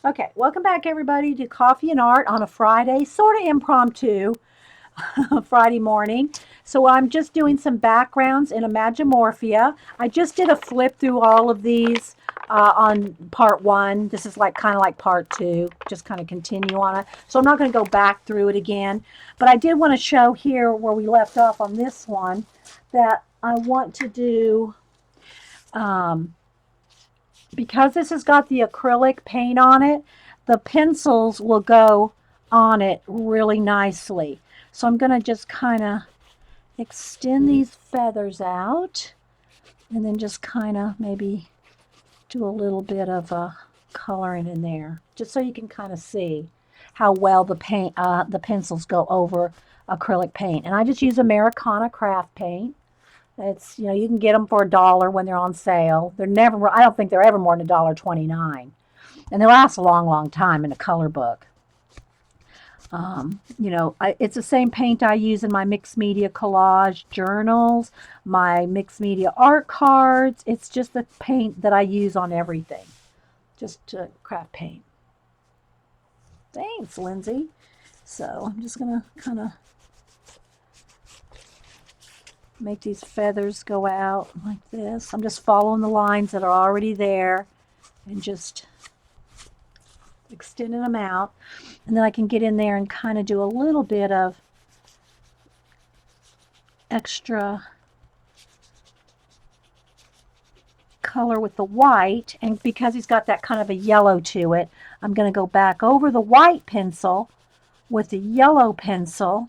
Okay, welcome back everybody to Coffee and Art on a Friday, sort of impromptu Friday morning. So I'm just doing some backgrounds in Imagimorphia. I just did a flip through all of these on part one. This is like kind of like part two, just kind of continue on it. So I'm not going to go back through it again, but I did want to show here where we left off on this one that I want to do. Um, because this has got the acrylic paint on it, the pencils will go on it really nicely. So I'm going to just kind of extend these feathers out and then just kind of maybe do a little bit of coloring in there just so you can kind of see how well the pencils go over acrylic paint. And I just use Americana craft paint. It's, you can get them for $1 when they're on sale. They're never, I don't think they're ever more than $1.29. And they last a long, long time in a color book. It's the same paint I use in my mixed media collage journals, my mixed media art cards. It's just the paint that I use on everything, just to craft paint. Thanks, Lindsay. So I'm just going to kind of make these feathers go out like this. I'm just following the lines that are already there and just extending them out. And then I can get in there and kind of do a little bit of extra color with the white. And because he's got that kind of a yellow to it, I'm going to go back over the white pencil with the yellow pencil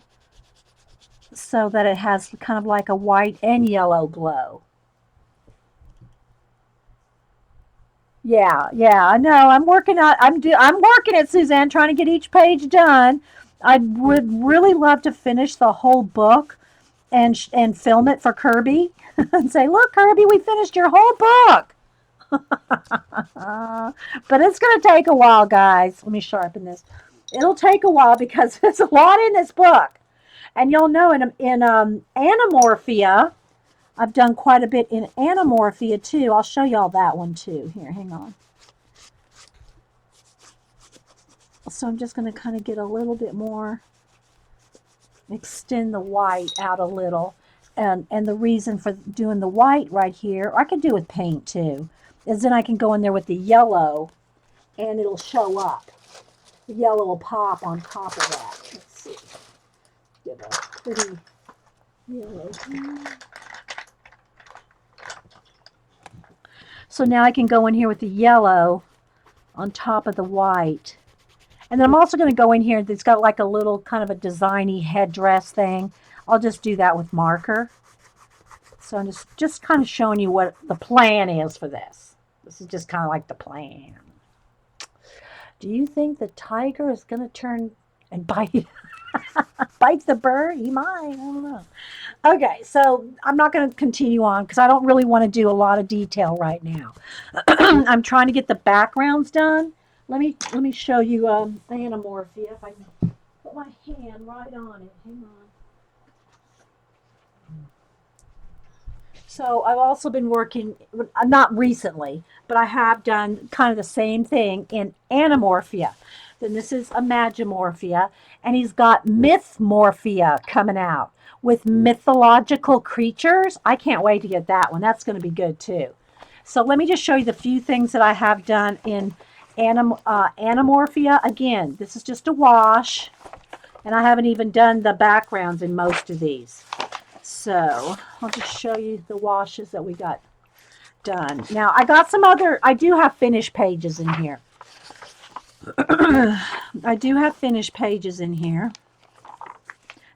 so that it has kind of like a white and yellow glow. Yeah, I know. I'm working it, Suzanne, trying to get each page done. I would really love to finish the whole book and film it for Kerby and say, "Look, Kerby, we finished your whole book." But it's going to take a while, guys. Let me sharpen this. It'll take a while because there's a lot in this book. And you'll know in Anamorphia, I've done quite a bit in Anamorphia too. I'll show y'all that one too. Here, hang on. So I'm just going to kind of get a little bit more, extend the white out a little. And the reason for doing the white right here, or I could do with paint too, is then I can go in there with the yellow and it'll show up. The yellow will pop on top of that. Let's see. Get a pretty yellow. So now I can go in here with the yellow on top of the white. And then I'm also going to go in here. It's got like a little kind of a designy headdress thing. I'll just do that with marker. So I'm just kind of showing you what the plan is for this. This is just kind of like the plan. Do you think the tiger is going to turn and bite bite the bird? He might. I don't know. Okay, so I'm not going to continue on because I don't really want to do a lot of detail right now. I'm trying to get the backgrounds done. Let me show you Anamorphia if I can put my hand right on it. Hang on. So I've also been working, not recently, but I have done kind of the same thing in Anamorphia. Then this is Imagimorphia, and he's got Mythmorphia coming out with mythological creatures. I can't wait to get that one. That's going to be good too. So let me just show you the few things that I have done in Anamorphia. Again, this is just a wash, and I haven't even done the backgrounds in most of these. So I'll just show you the washes that we got done. Now I got some I do have finished pages in here. I do have finished pages in here.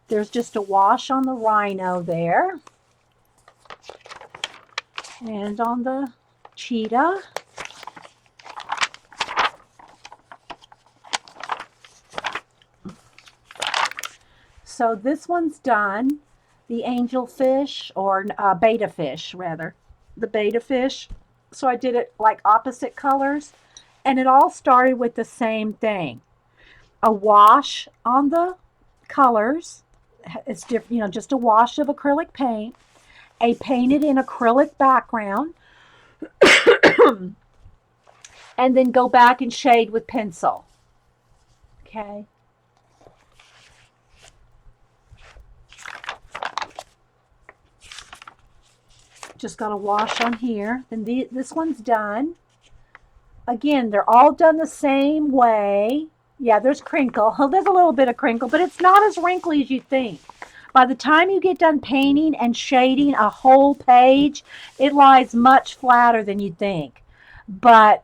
There's just a wash on the rhino there. And on the cheetah. So this one's done. The angelfish, or beta fish, rather. The beta fish. So I did it like opposite colors. And it all started with the same thing. A wash on the colors. It's different, just a wash of acrylic paint. A painted in acrylic background. and then go back and shade with pencil. Okay. Just got to wash on here. Then this one's done. Again, they're all done the same way. Yeah, there's crinkle. There's a little bit of crinkle, but it's not as wrinkly as you think. By the time you get done painting and shading a whole page, it lies much flatter than you think. But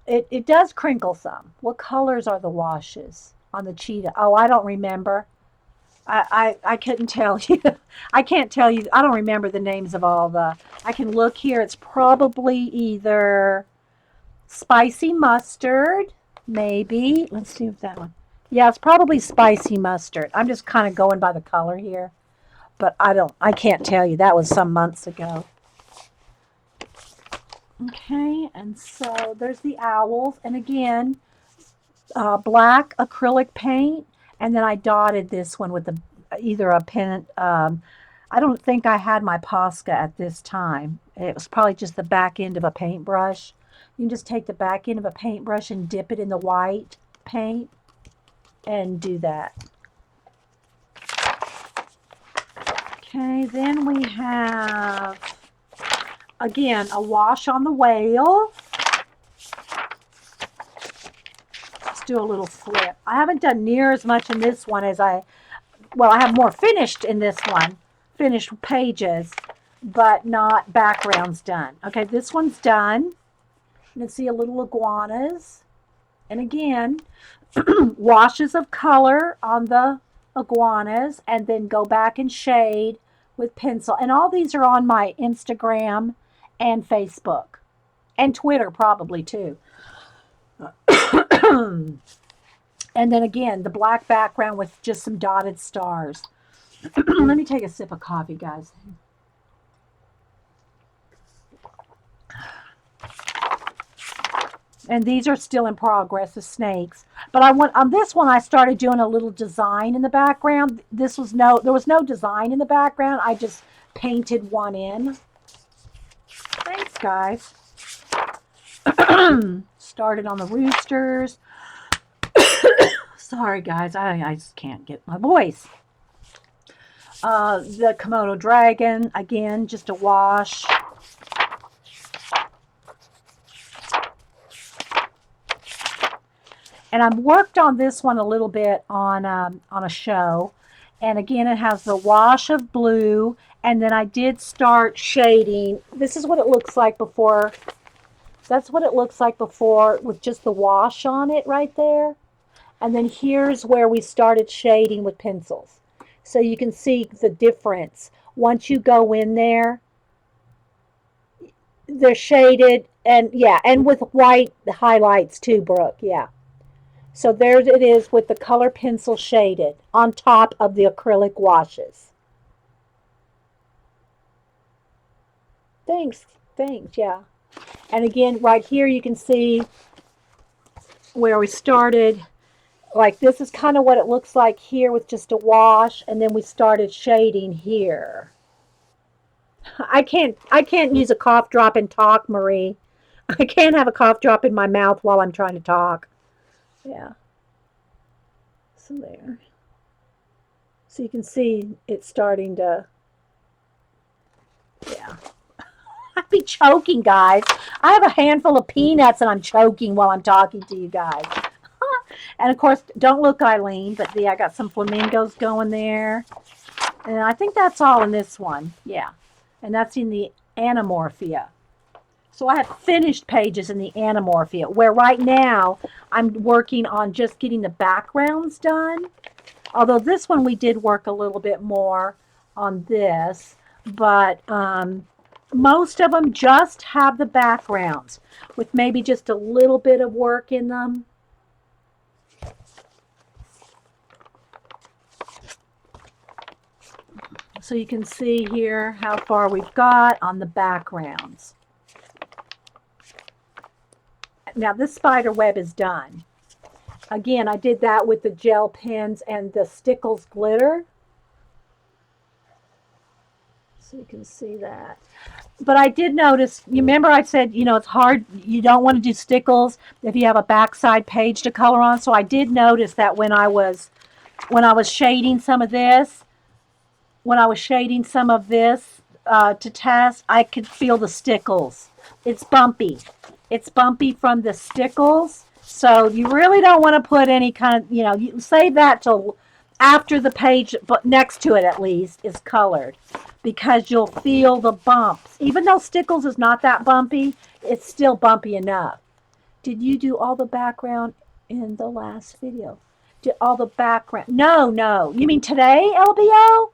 it does crinkle some. What colors are the washes on the cheetah? Oh, I don't remember. I couldn't tell you. I can't tell you. I don't remember the names of all the. I can look here. It's probably either spicy mustard, maybe. Let's see if that one. Yeah, it's probably spicy mustard. I'm just kind of going by the color here. But I can't tell you. That was some months ago. Okay, and so there's the owls. And again, black acrylic paint. And then I dotted this one with either a pen. I don't think I had my Posca at this time. It was probably just the back end of a paintbrush. You can just take the back end of a paintbrush and dip it in the white paint and do that. Okay, then we have, again, a wash on the whale. Let's do a little flip. I haven't done near as much in this one as I have more finished in this one, finished pages, but not backgrounds done. Okay, this one's done. You can see a little iguanas. And again, washes of color on the iguanas, and then go back and shade with pencil. And all these are on my Instagram and Facebook and Twitter probably too. And then again, the black background with just some dotted stars. Let me take a sip of coffee, guys. And these are still in progress, the snakes. But on this one, I started doing a little design in the background. There was no design in the background. I just painted one in. Thanks, guys. Started on the roosters. Sorry, guys. I just can't get my voice. The Komodo dragon, again, just a wash. And I've worked on this one a little bit on a show. And again, it has the wash of blue. And then I did start shading. This is what it looks like before. That's what it looks like before with just the wash on it right there. And then here's where we started shading with pencils. So you can see the difference. Once you go in there, they're shaded. And yeah, and with white highlights too, Brooke. Yeah. So there it is with the color pencil shaded on top of the acrylic washes. Thanks, yeah. And again, right here you can see where we started. Like this is kind of what it looks like here with just a wash, and then we started shading here. I can't use a cough drop and talk, Marie. I can't have a cough drop in my mouth while I'm trying to talk. Yeah. So there. So you can see it's starting to, yeah. I'd be choking, guys. I have a handful of peanuts and I'm choking while I'm talking to you guys. And of course, don't look, Eileen, but I got some flamingos going there. And I think that's all in this one. Yeah. And that's in the Imagimorphia. So I have finished pages in the Imagimorphia, where right now I'm working on just getting the backgrounds done. Although this one we did work a little bit more on this, but most of them just have the backgrounds with maybe just a little bit of work in them. So you can see here how far we've got on the backgrounds. Now this spider web is done. Again, I did that with the gel pens and the Stickles glitter. So you can see that. But I did notice, you remember I said, it's hard, you don't want to do stickles if you have a backside page to color on. So I did notice that when I was shading some of this, to test, I could feel the stickles. It's bumpy. It's bumpy from the stickles. So you really don't want to put any kind of, you save that till after the page, but next to it at least, is colored, because you'll feel the bumps. Even though stickles is not that bumpy, it's still bumpy enough. Did you do all the background in the last video? Did all the background? No, no. You mean today, LBO?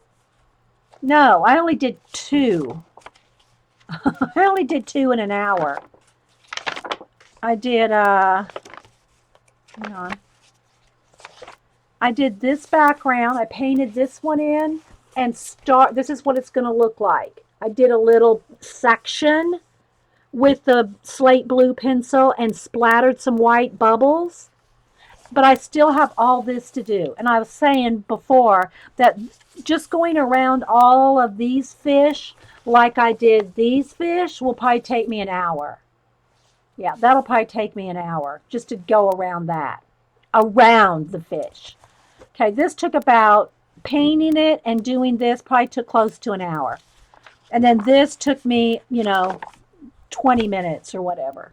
No, I only did two. I only did two in an hour. I did, hang on. I did this background. I painted this one in, and this is what it's going to look like. I did a little section with the slate blue pencil and splattered some white bubbles. But I still have all this to do. And I was saying before that just going around all of these fish like I did these fish will probably take me an hour. Yeah, that'll probably take me an hour just to go around the fish. Okay, this took about, painting it and doing this probably took close to an hour. And then this took me, 20 minutes or whatever.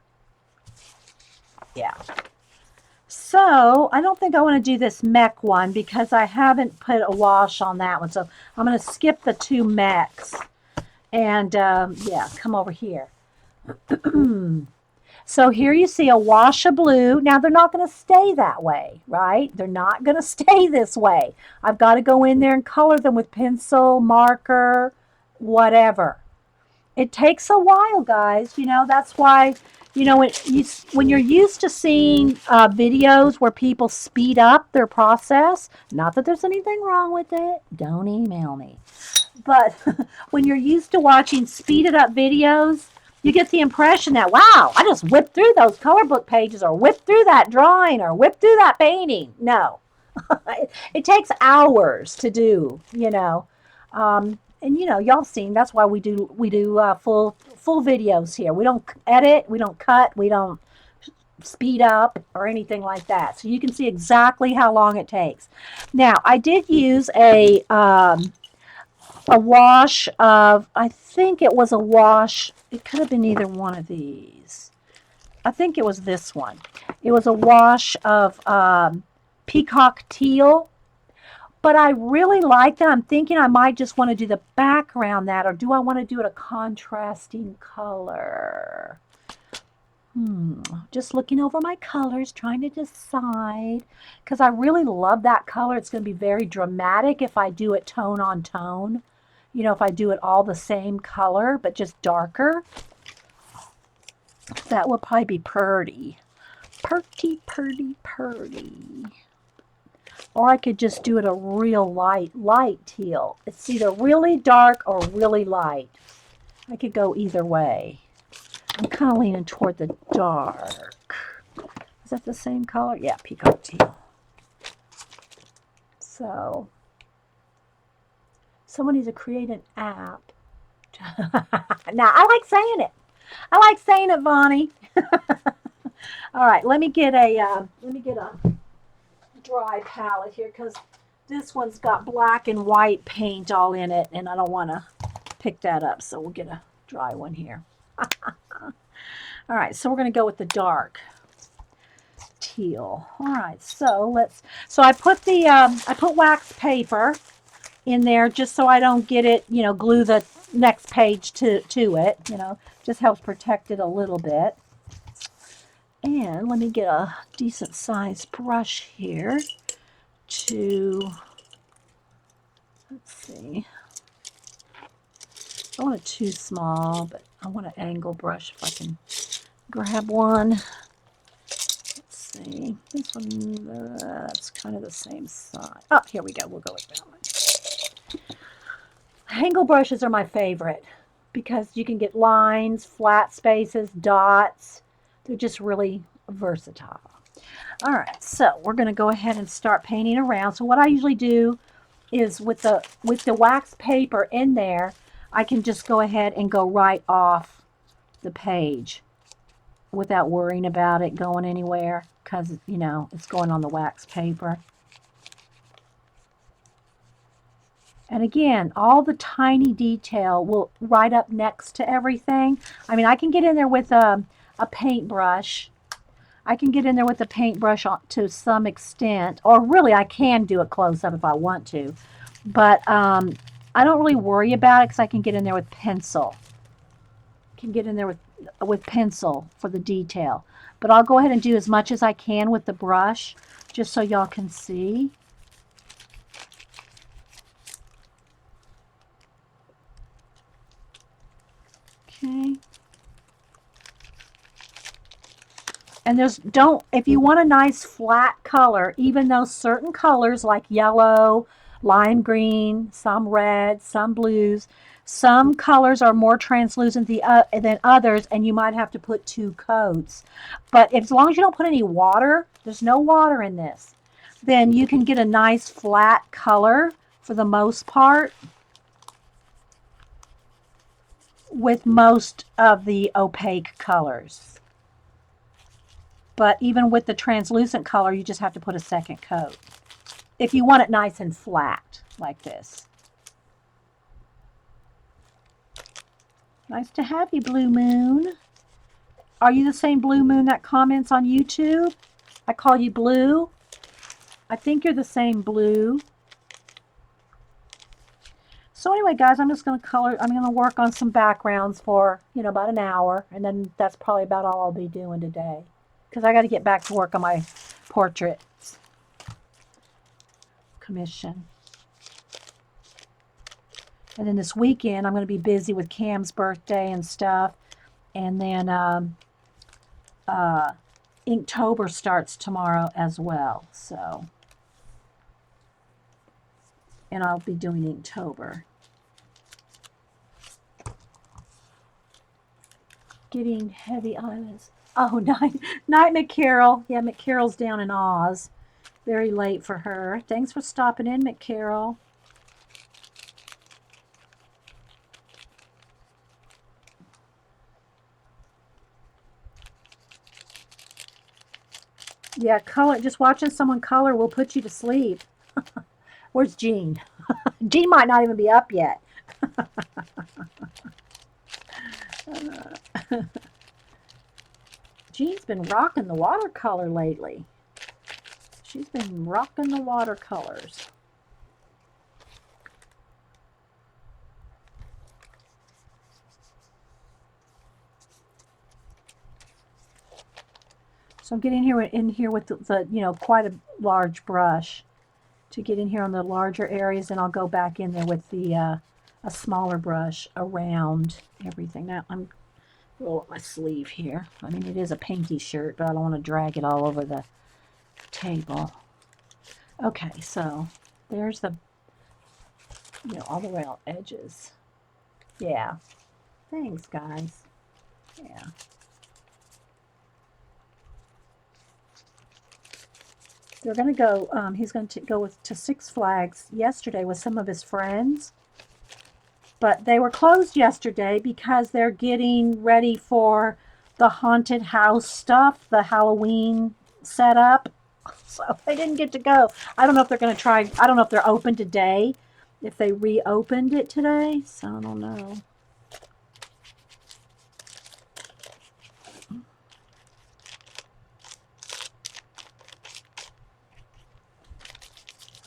Yeah. So I don't think I want to do this mech one because I haven't put a wash on that one. So I'm going to skip the two mechs. And yeah, come over here. So here you see a wash of blue. Now they're not going to stay that way, right? They're not going to stay this way. I've got to go in there and color them with pencil, marker, whatever. It takes a while, guys. That's why, when you're used to seeing videos where people speed up their process, not that there's anything wrong with it, don't email me. But when you're used to watching speeded up videos, you get the impression that, wow, I just whipped through those color book pages or whipped through that drawing or whipped through that painting. No, it takes hours to do, and y'all seen, that's why we do full videos here. We don't edit, we don't cut, we don't speed up or anything like that. So you can see exactly how long it takes. Now, I did use a wash of, I think it was a wash, it could have been either one of these. I think it was this one. It was a wash of peacock teal. But I really like that. I'm thinking I might just want to do the background that, or do I want to do it a contrasting color? Just looking over my colors, trying to decide, because I really love that color. It's going to be very dramatic if I do it tone on tone. If I do it all the same color, but just darker. That would probably be purty. Purty. Or I could just do it a real light teal. It's either really dark or really light. I could go either way. I'm kind of leaning toward the dark. Is that the same color? Yeah, peacock teal. So, someone needs to create an app. Now, I like saying it. Vonnie. All right, let me get a dry palette here, because this one's got black and white paint all in it, and I don't want to pick that up, so we'll get a dry one here. All right, so we're going to go with the dark teal. All right, so I put I put wax paper in there just so I don't get it, glue the next page to it, just helps protect it a little bit. And let me get a decent sized brush here let's see, I want it too small, but I want an angle brush if I can grab one. Let's see, this one, that's kind of the same size. Oh, here we go, we'll go with that one. Angle brushes are my favorite because you can get lines, flat spaces, dots. They're just really versatile. All right, so we're going to go ahead and start painting around. So what I usually do is with the wax paper in there, I can just go ahead and go right off the page without worrying about it going anywhere, because, you know, it's going on the wax paper. And again, all the tiny detail will right up next to everything. I mean, I can get in there with a paintbrush. I can get in there with a paintbrush to some extent, or really I can do it close up if I want to. But I don't really worry about it because I can get in there with pencil. Can get in there with pencil for the detail. But I'll go ahead and do as much as I can with the brush, just so y'all can see. Okay. And if you want a nice flat color, even though certain colors like yellow, lime green, some red, some blues, some colors are more translucent than others, and you might have to put 2 coats. But as long as you don't put any water, there's no water in this, then you can get a nice flat color for the most part with most of the opaque colors. But even with the translucent color, you just have to put a second coat if you want it nice and flat like this. Nice to have you, Blue Moon. Are you the same Blue Moon that comments on YouTube? I call you Blue. I think you're the same Blue. So anyway, guys, I'm just going to color. I'm going to work on some backgrounds for, you know, about an hour. And then that's probably about all I'll be doing today, because I got to get back to work on my portraits commission. And then this weekend, I'm going to be busy with Cam's birthday and stuff. And then Inktober starts tomorrow as well. So, and I'll be doing Inktober. Getting heavy eyelids. Oh, night, McCarroll. Yeah, McCarroll's down in Oz. Very late for her. Thanks for stopping in, McCarroll. Yeah, color. Just watching someone color will put you to sleep. Where's Jean? Jean might not even be up yet. Jean's been rocking the watercolor lately. She's been rocking the watercolors. So I'm getting in here with the you know, quite a large brush to get in here on the larger areas, and I'll go back in there with the a smaller brush around everything. Now I'm roll up my sleeve here. I mean, it is a painty shirt, but I don't want to drag it all over the table. Okay, so there's the, you know, all the way out edges. Yeah. Thanks, guys. Yeah. They're going to go, he's going to go to Six Flags yesterday with some of his friends. But they were closed yesterday because they're getting ready for the haunted house stuff, the Halloween setup. So they didn't get to go. I don't know if they're going to try, I don't know if they're open today, if they reopened it today. So I don't know.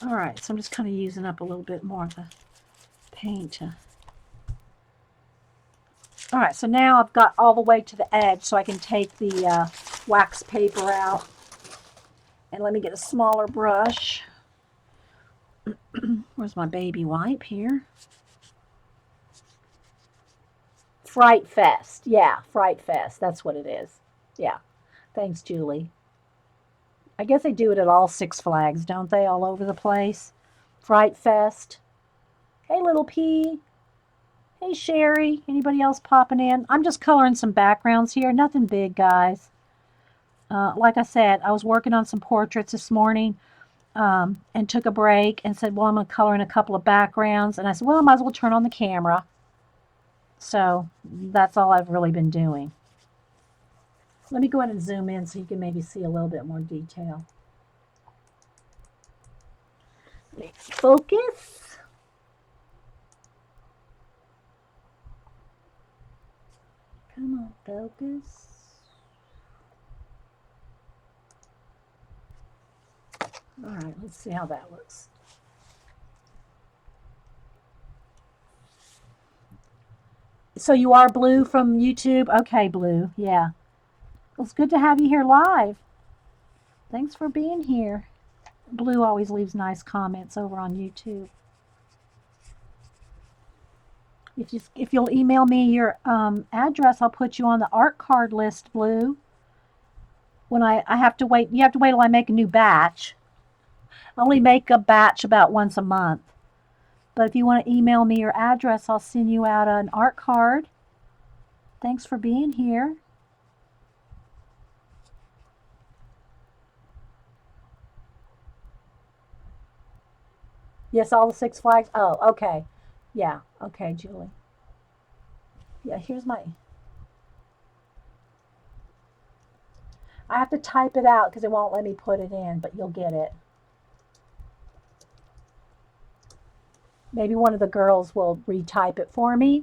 All right, so I'm just kind of using up a little bit more of the paint. All right, so now I've got all the way to the edge, so I can take the wax paper out. And let me get a smaller brush. Where's my baby wipe here? Fright Fest. Yeah, Fright Fest. That's what it is. Yeah. Thanks, Julie. I guess they do it at all Six Flags, don't they? All over the place. Fright Fest. Hey, Little P. Hey, Sherry. Anybody else popping in? I'm just coloring some backgrounds here. Nothing big, guys. Like I said, I was working on some portraits this morning and took a break and said, well, I'm going to color in a couple of backgrounds. And I said, well, I might as well turn on the camera. So that's all I've really been doing. Let me go ahead and zoom in so you can maybe see a little bit more detail. Let's focus. Come on, focus. All right, let's see how that looks. So you are Blue from YouTube? Okay, Blue, yeah. Well, it's good to have you here live. Thanks for being here. Blue always leaves nice comments over on YouTube. If you'll email me your address, I'll put you on the art card list, Blue. When I have to wait, you have to wait till I make a new batch. I only make a batch about once a month. But if you want to email me your address, I'll send you out an art card. Thanks for being here. Yes, all the Six Flags. Oh, okay. Yeah, okay, Julie. Yeah, here's my... I have to type it out because it won't let me put it in, but you'll get it. Maybe one of the girls will retype it for me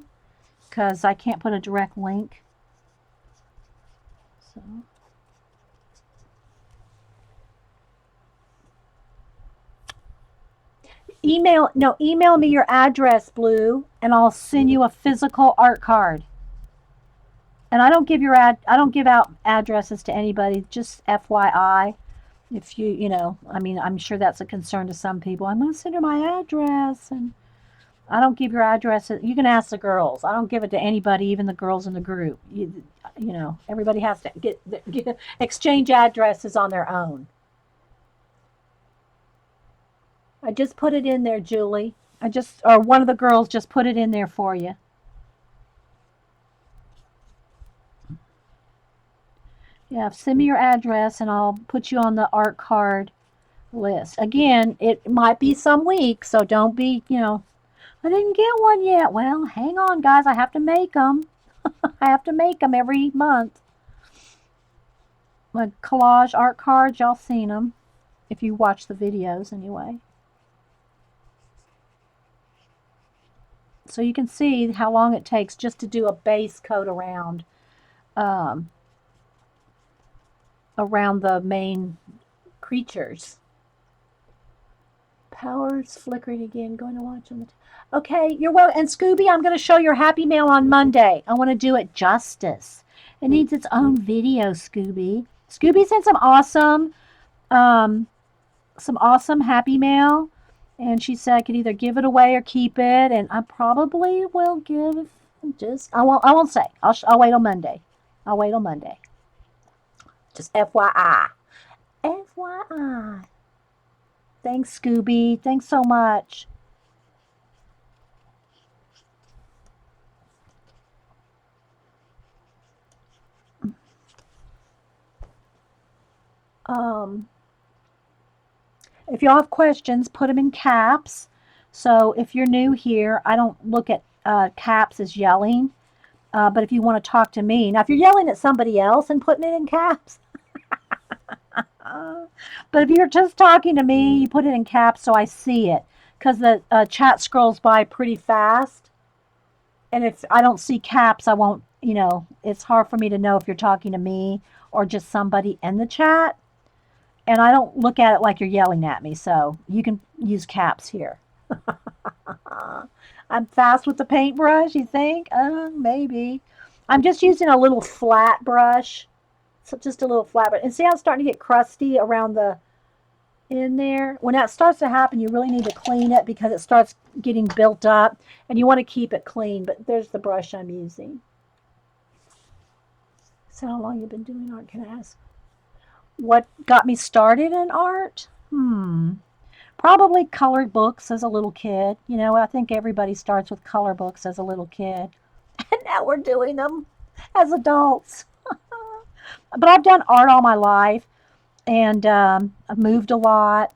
because I can't put a direct link. So... email me your address, Blue, and I'll send you a physical art card. And I don't give out addresses to anybody, just FYI. If I'm sure that's a concern to some people. I'm going to send her my address, and I don't give your address. You can ask the girls. I don't give it to anybody, even the girls in the group. Everybody has to get exchange addresses on their own. I just put it in there, Julie. Or one of the girls just put it in there for you. Yeah, send me your address and I'll put you on the art card list. Again, it might be some weeks, so don't be, I didn't get one yet. Well, hang on, guys. I have to make them. I have to make them every month. My collage art cards, y'all seen them. If you watch the videos, anyway. So you can see how long it takes just to do a base coat around the main creatures. Power's flickering again. Going to watch them. Okay, you're welcome. And Scooby, I'm going to show your happy mail on Monday. I want to do it justice. It needs its own video, Scooby. Scooby sent some awesome happy mail. And she said I could either give it away or keep it, and I probably will give. I won't say. I'll wait on Monday. I'll wait on Monday. Just FYI. FYI. Thanks, Scooby. Thanks so much. If y'all have questions, put them in caps. So if you're new here, I don't look at caps as yelling. But if you want to talk to me, now if you're yelling at somebody else and putting it in caps, but if you're just talking to me, you put it in caps so I see it. Because the chat scrolls by pretty fast. And if I don't see caps, I won't, it's hard for me to know if you're talking to me or just somebody in the chat. And I don't look at it like you're yelling at me, so you can use caps here. I'm fast with the paintbrush, you think? Maybe. I'm just using a little flat brush. So just a little flat brush. And see how it's starting to get crusty around in there? When that starts to happen, you really need to clean it because it starts getting built up. And you want to keep it clean, but there's the brush I'm using. So how long you've been doing art, can I ask? What got me started in art? Probably colored books as a little kid. I think everybody starts with color books as a little kid. And now we're doing them as adults. But I've done art all my life. And I've moved a lot.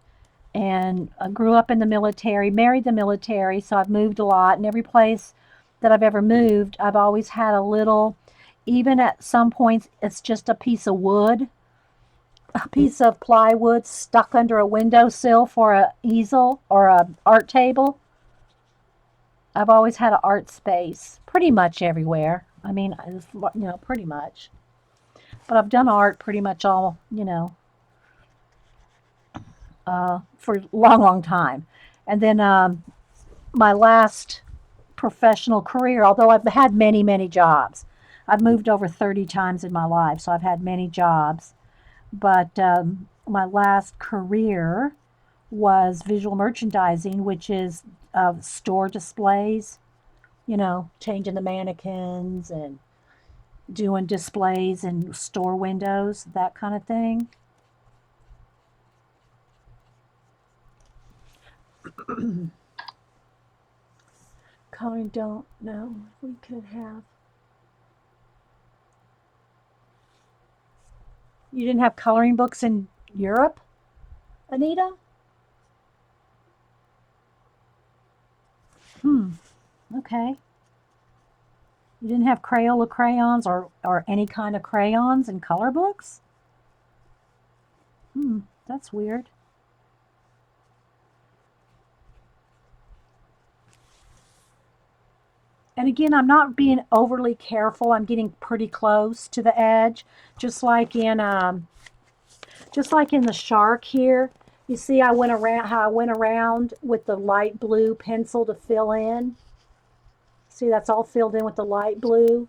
And I grew up in the military, married the military. So I've moved a lot. And every place that I've ever moved, I've always had a little, even at some points, it's just a piece of wood, a piece of plywood stuck under a windowsill for a easel or a art table. I've always had an art space pretty much everywhere. I mean, pretty much. But I've done art pretty much all, for a long, long time. And then my last professional career, although I've had many, many jobs. I've moved over 30 times in my life, so I've had many jobs. But my last career was visual merchandising, which is store displays, changing the mannequins and doing displays in store windows, that kind of thing. Coloring, don't know. We could have. You didn't have coloring books in Europe, Anita? Hmm. Okay. You didn't have Crayola crayons or any kind of crayons and color books? Hmm. That's weird. And again, I'm not being overly careful. I'm getting pretty close to the edge, just like in the shark here. You see, I went around how I went around with the light blue pencil to fill in. See, that's all filled in with the light blue.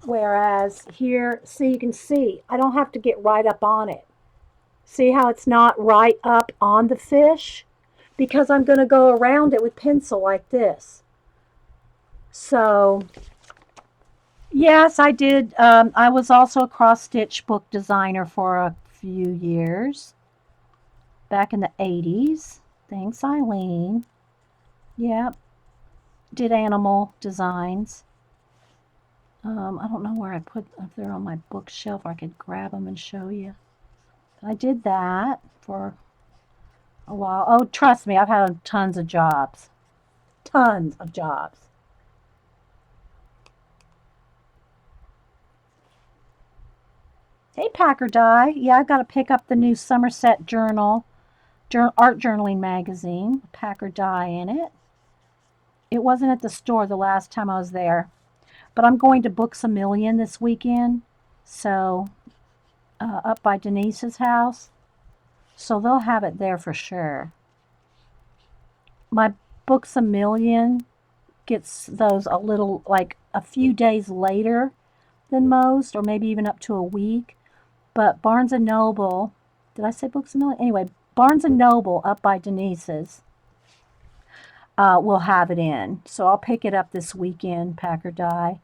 Whereas here, see, you can see I don't have to get right up on it. See how it's not right up on the fish? Because I'm going to go around it with pencil like this. So, yes, I did. I was also a cross stitch book designer for a few years back in the 80s. Thanks, Eileen. Yep, did animal designs. I don't know where I put, if they're on my bookshelf, I could grab them and show you. I did that for a while. Oh, trust me, I've had tons of jobs. Tons of jobs. Hey, Packer Die. Yeah, I've got to pick up the new Somerset Journal, art journaling magazine, Packer Die in it. It wasn't at the store the last time I was there, but I'm going to Books a Million this weekend. So, up by Denise's house. So they'll have it there for sure. My Books a Million gets those a little, like a few days later than most, or maybe even up to a week. But Barnes and Noble, did I say Books a Million? Anyway, Barnes and Noble up by Denise's will have it in. So I'll pick it up this weekend, Packer Die.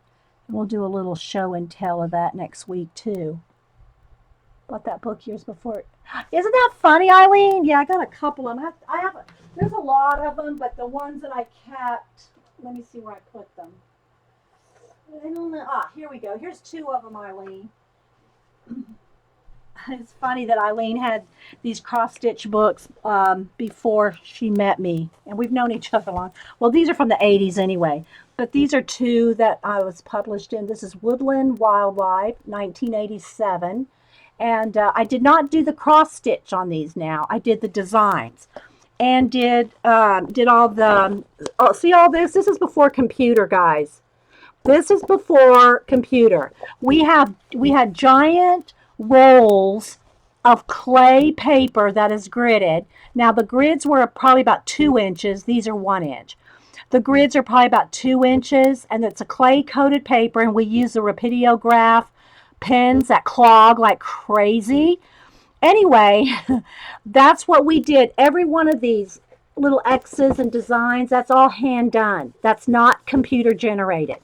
And we'll do a little show and tell of that next week too. Bought that book years before. Isn't that funny, Eileen? Yeah, I got a couple of them. There's a lot of them, but the ones that I kept, let me see where I put them. I don't know. Ah, here we go. Here's two of them, Eileen. It's funny that Eileen had these cross stitch books before she met me, and we've known each other long. Well, these are from the 80s anyway, but these are two that I was published in. This is Woodland Wildlife, 1987. And I did not do the cross stitch on these now. I did the designs and did all the, oh, see all this? This is before computer, guys. This is before computer. We had giant rolls of clay paper that is gridded. Now the grids were probably about 2 inches. These are 1 inch. The grids are probably about 2 inches, and it's a clay coated paper, and we use the rapidograph pens that clog like crazy. Anyway, that's what we did. Every one of these little X's and designs, that's all hand done. That's not computer generated.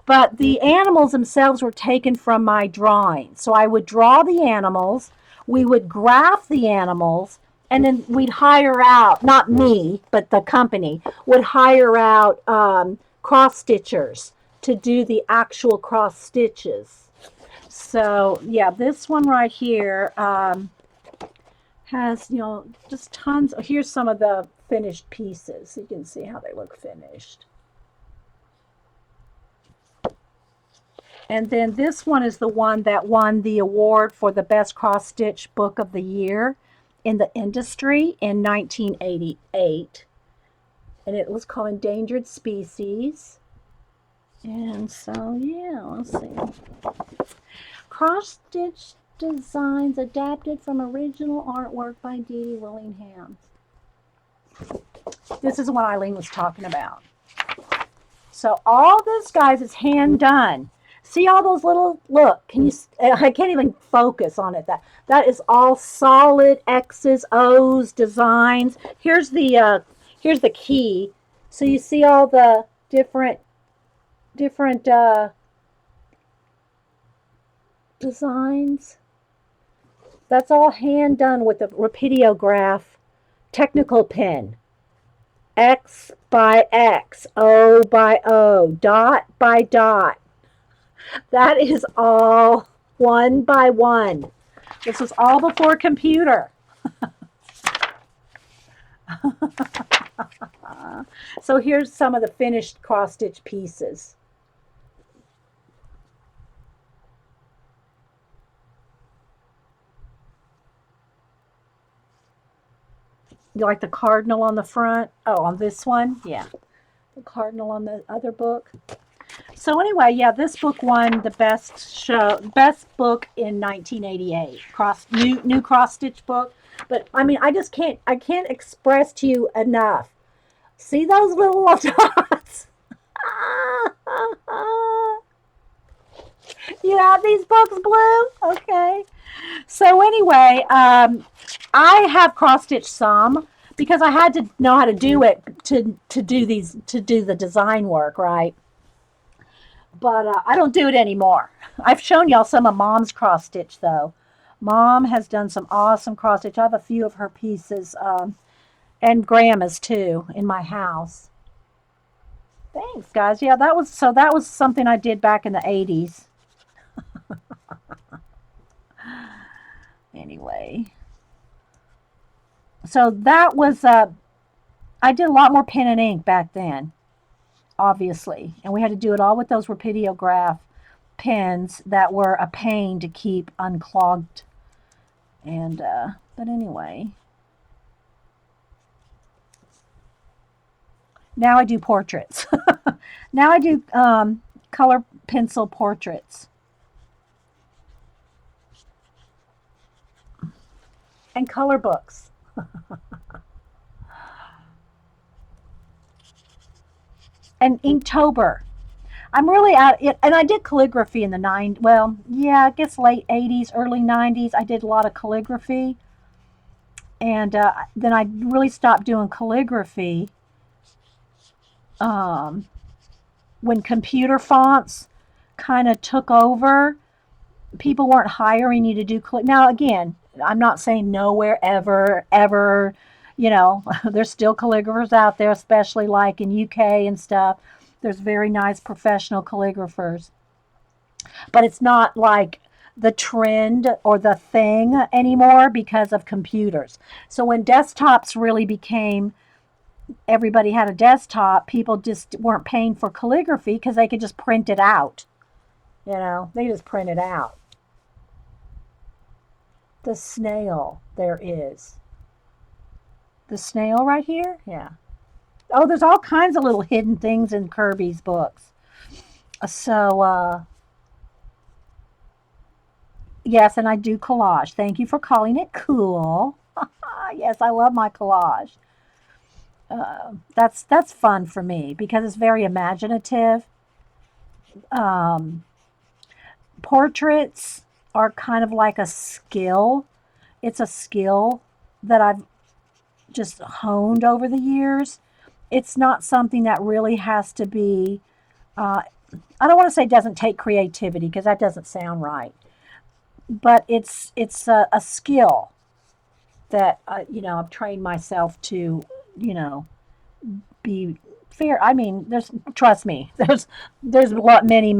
But the animals themselves were taken from my drawing. So I would draw the animals, we would graph the animals, and then we'd hire out, not me, but the company would hire out cross stitchers to do the actual cross stitches. So yeah, this one right here has, just tons. Here's some of the finished pieces. You can see how they look finished. And then this one is the one that won the award for the best cross-stitch book of the year in the industry in 1988. And it was called Endangered Species. And so, yeah, let's see. Cross-stitch designs adapted from original artwork by Dede Willingham. This is what Eileen was talking about. So all this, guys, is hand done. See all those little, look, can you, I can't even focus on it. That is all solid X's, O's, designs. Here's the key. So you see all the different designs. That's all hand done with a rapidograph technical pen. X by X, O by O, dot by dot. That is all one by one. This was all before computer. So here's some of the finished cross-stitch pieces. You like the cardinal on the front? Oh, on this one? Yeah. The cardinal on the other book. So anyway, yeah, this book won the best book in 1988. New cross-stitch book. But I mean, I can't express to you enough. See those little dots? You have these books, Blue? Okay. So anyway, I have cross-stitched some because I had to know how to do it to do the design work, right? But I don't do it anymore. I've shown y'all some of Mom's cross-stitch, though. Mom has done some awesome cross-stitch. I have a few of her pieces, and Grandma's too, in my house. Thanks, guys. Yeah, that was something I did back in the 80s. Anyway, so that was I did a lot more pen and ink back then, obviously, and we had to do it all with those rapidograph pens that were a pain to keep unclogged. And but anyway, now I do portraits. Now I do color pencil portraits. And color books. And Inktober. I'm really out, and I did calligraphy in the well, yeah, I guess late 80s, early 90s. I did a lot of calligraphy. And then I really stopped doing calligraphy when computer fonts kind of took over. People weren't hiring you to do now again, I'm not saying nowhere ever, there's still calligraphers out there, especially like in UK and stuff. There's very nice professional calligraphers, but it's not like the trend or the thing anymore because of computers. So when desktops really became, everybody had a desktop, people just weren't paying for calligraphy because they could just print it out. They just print it out. The snail, there is. The snail right here? Yeah. Oh, there's all kinds of little hidden things in Kerby's books. So, yes, and I do collage. Thank you for calling it cool. Yes, I love my collage. That's fun for me because it's very imaginative. Um, Portraits are kind of like a skill. It's a skill that I've just honed over the years. It's not something that really has to be, I don't want to say doesn't take creativity because that doesn't sound right, but it's a skill that, I've trained myself to, be fair. I mean, trust me, there's a lot, many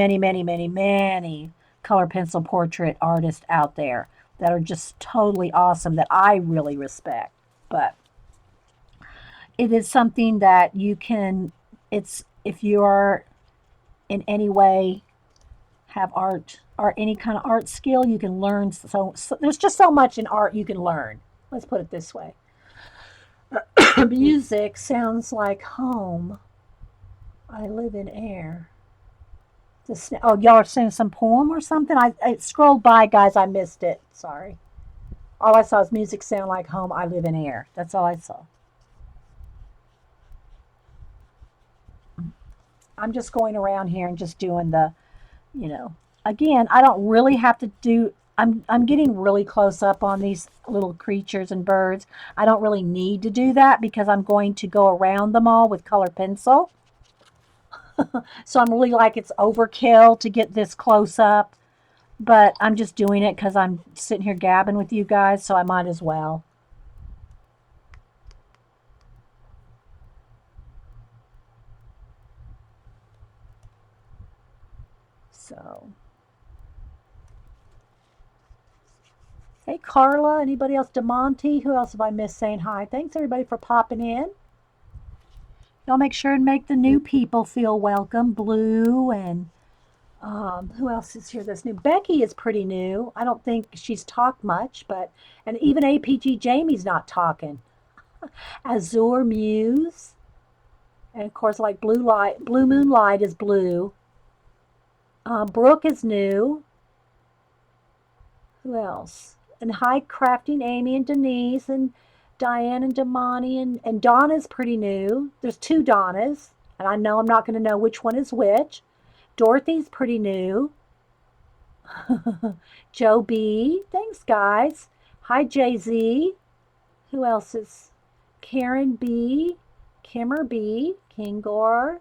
color pencil portrait artists out there that are just totally awesome that I really respect. But it is something that you can, it's, if you're in any way have art or any kind of art skill, you can learn. So there's just so much in art you can learn. Let's put it this way. Music sounds like home. I live in air. Oh, y'all are saying some poem or something? I scrolled by, guys. I missed it. Sorry. All I saw is music sound like home. I live in air. That's all I saw. I'm just going around here and just doing the, you know, again, I don't really have to do. I'm getting really close up on these little creatures and birds. I don't really need to do that because I'm going to go around them all with color pencil. So I'm really like it's overkill to get this close up, but I'm just doing it because I'm sitting here gabbing with you guys, so I might as well. So, hey Carla, anybody else? DeMonte, who else have I missed saying hi? Thanks everybody for popping in. Y'all make sure and make the new people feel welcome. Blue and who else is here that's new? Becky is pretty new. I don't think she's talked much, but and even APG Jamie's not talking. Azure Muse, and of course, like Blue Light, Blue Moonlight is blue. Brooke is new. Who else? And High Crafting Amy and Denise and Diane and Damani and Donna's pretty new. There's two Donnas, and I know I'm not going to know which one is which. Dorothy's pretty new. Joe B. Thanks, guys. Hi, Jay Z. Who else is? Karen B. Kimmer B. Kingor.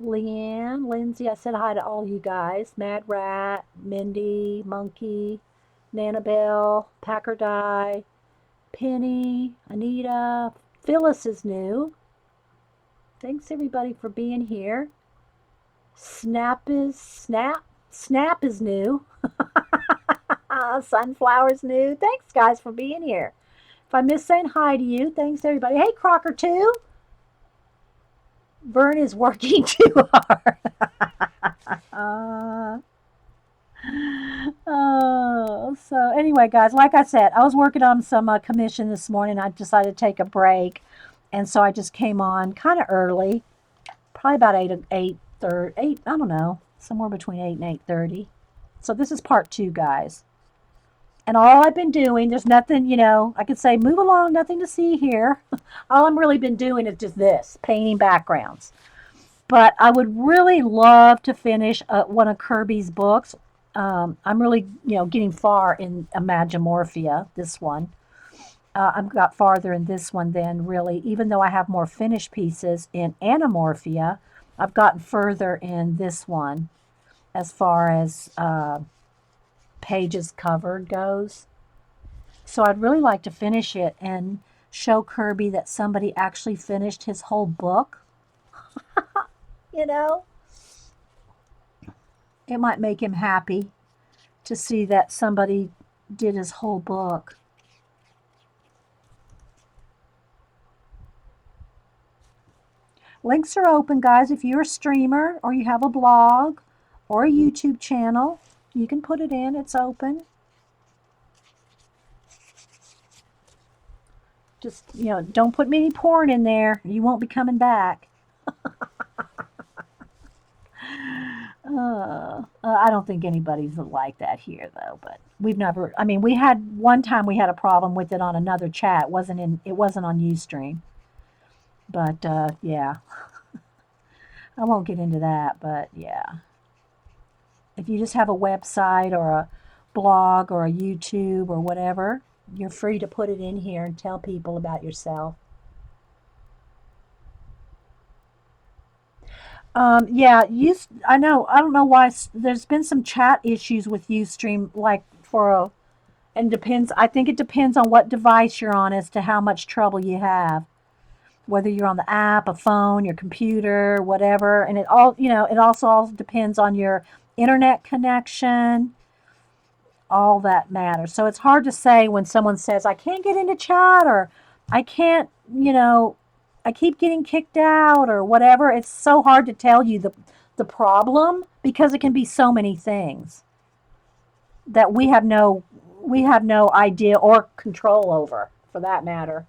Leanne, Lindsay. I said hi to all you guys. Mad Rat, Mindy, Monkey, Nanabelle, Packer Die, Penny, Anita. Phyllis is new. Thanks everybody for being here. Snap is new. Sunflower's new. Thanks guys for being here. If I miss saying hi to you, thanks everybody. Hey Crocker too. Vern is working too hard. So anyway, guys, like I said, I was working on some commission this morning. I decided to take a break, and so I just came on kind of early, probably about 8. I don't know, somewhere between 8 and 8:30. So this is part 2, guys. And all I've been doing, there's nothing, I could say move along, nothing to see here. All I'm really been doing is just this, painting backgrounds. But I would really love to finish one of Kerby's books. I'm really, getting far in Imagimorphia, this one. I've got farther in this one than really, even though I have more finished pieces in Animorphia, I've gotten further in this one as far as pages covered goes. So I'd really like to finish it and show Kerby that somebody actually finished his whole book. you know, it might make him happy to see that somebody did his whole book. Links are open, guys. If you're a streamer or you have a blog or a YouTube channel, you can put it in. It's open. Just, don't put any porn in there. You won't be coming back. I don't think anybody's like that here, though. But we've never. I mean, we had one time we had a problem with it on another chat. It wasn't on UStream. But yeah, I won't get into that. But yeah, if you just have a website or a blog or a YouTube or whatever, you're free to put it in here and tell people about yourself. Yeah, I know. I don't know why there's been some chat issues with Ustream, like and depends. I think it depends on what device you're on as to how much trouble you have. Whether you're on the app, a phone, your computer, whatever, and it also all depends on your internet connection. All that matters. So it's hard to say when someone says, I can't get into chat or I can't, I keep getting kicked out or whatever. It's so hard to tell you the the problem because it can be so many things that we have no idea or control over, for that matter,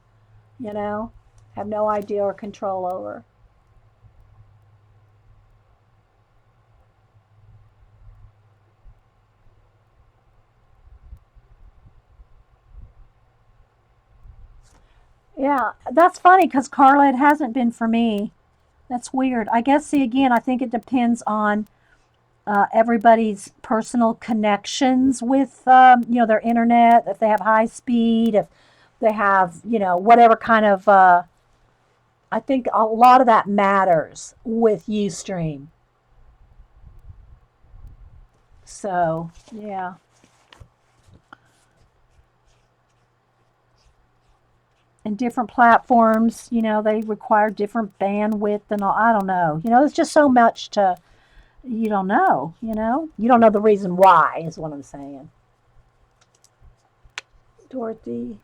you know? Have no idea or control over. Yeah, that's funny because Carla, it hasn't been for me. That's weird. I guess, see, again, I think it depends on everybody's personal connections with, their internet, if they have high speed, if they have, whatever kind of, I think a lot of that matters with Ustream. So, yeah. And different platforms, they require different bandwidth and all. I don't know. There's just so much to, you don't know, You don't know the reason why, is what I'm saying. Dorothy.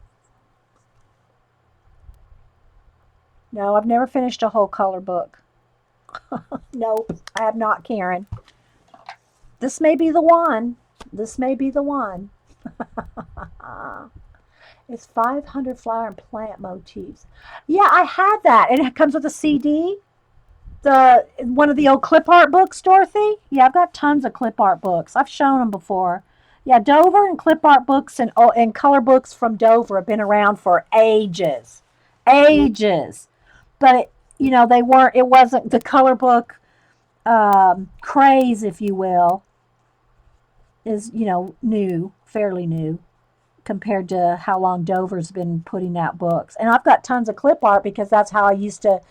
No, I've never finished a whole color book. Nope, I have not, Karen. This may be the one. This may be the one. It's 500 flower and plant motifs. Yeah, I had that. And it comes with a CD. The one of the old clip art books, Dorothy. Yeah, I've got tons of clip art books. I've shown them before. Yeah, Dover and clip art books and color books from Dover have been around for ages. Ages. But they weren't, it wasn't the color book craze, if you will, is, new, fairly new, compared to how long Dover's been putting out books. And I've got tons of clip art because that's how I used to,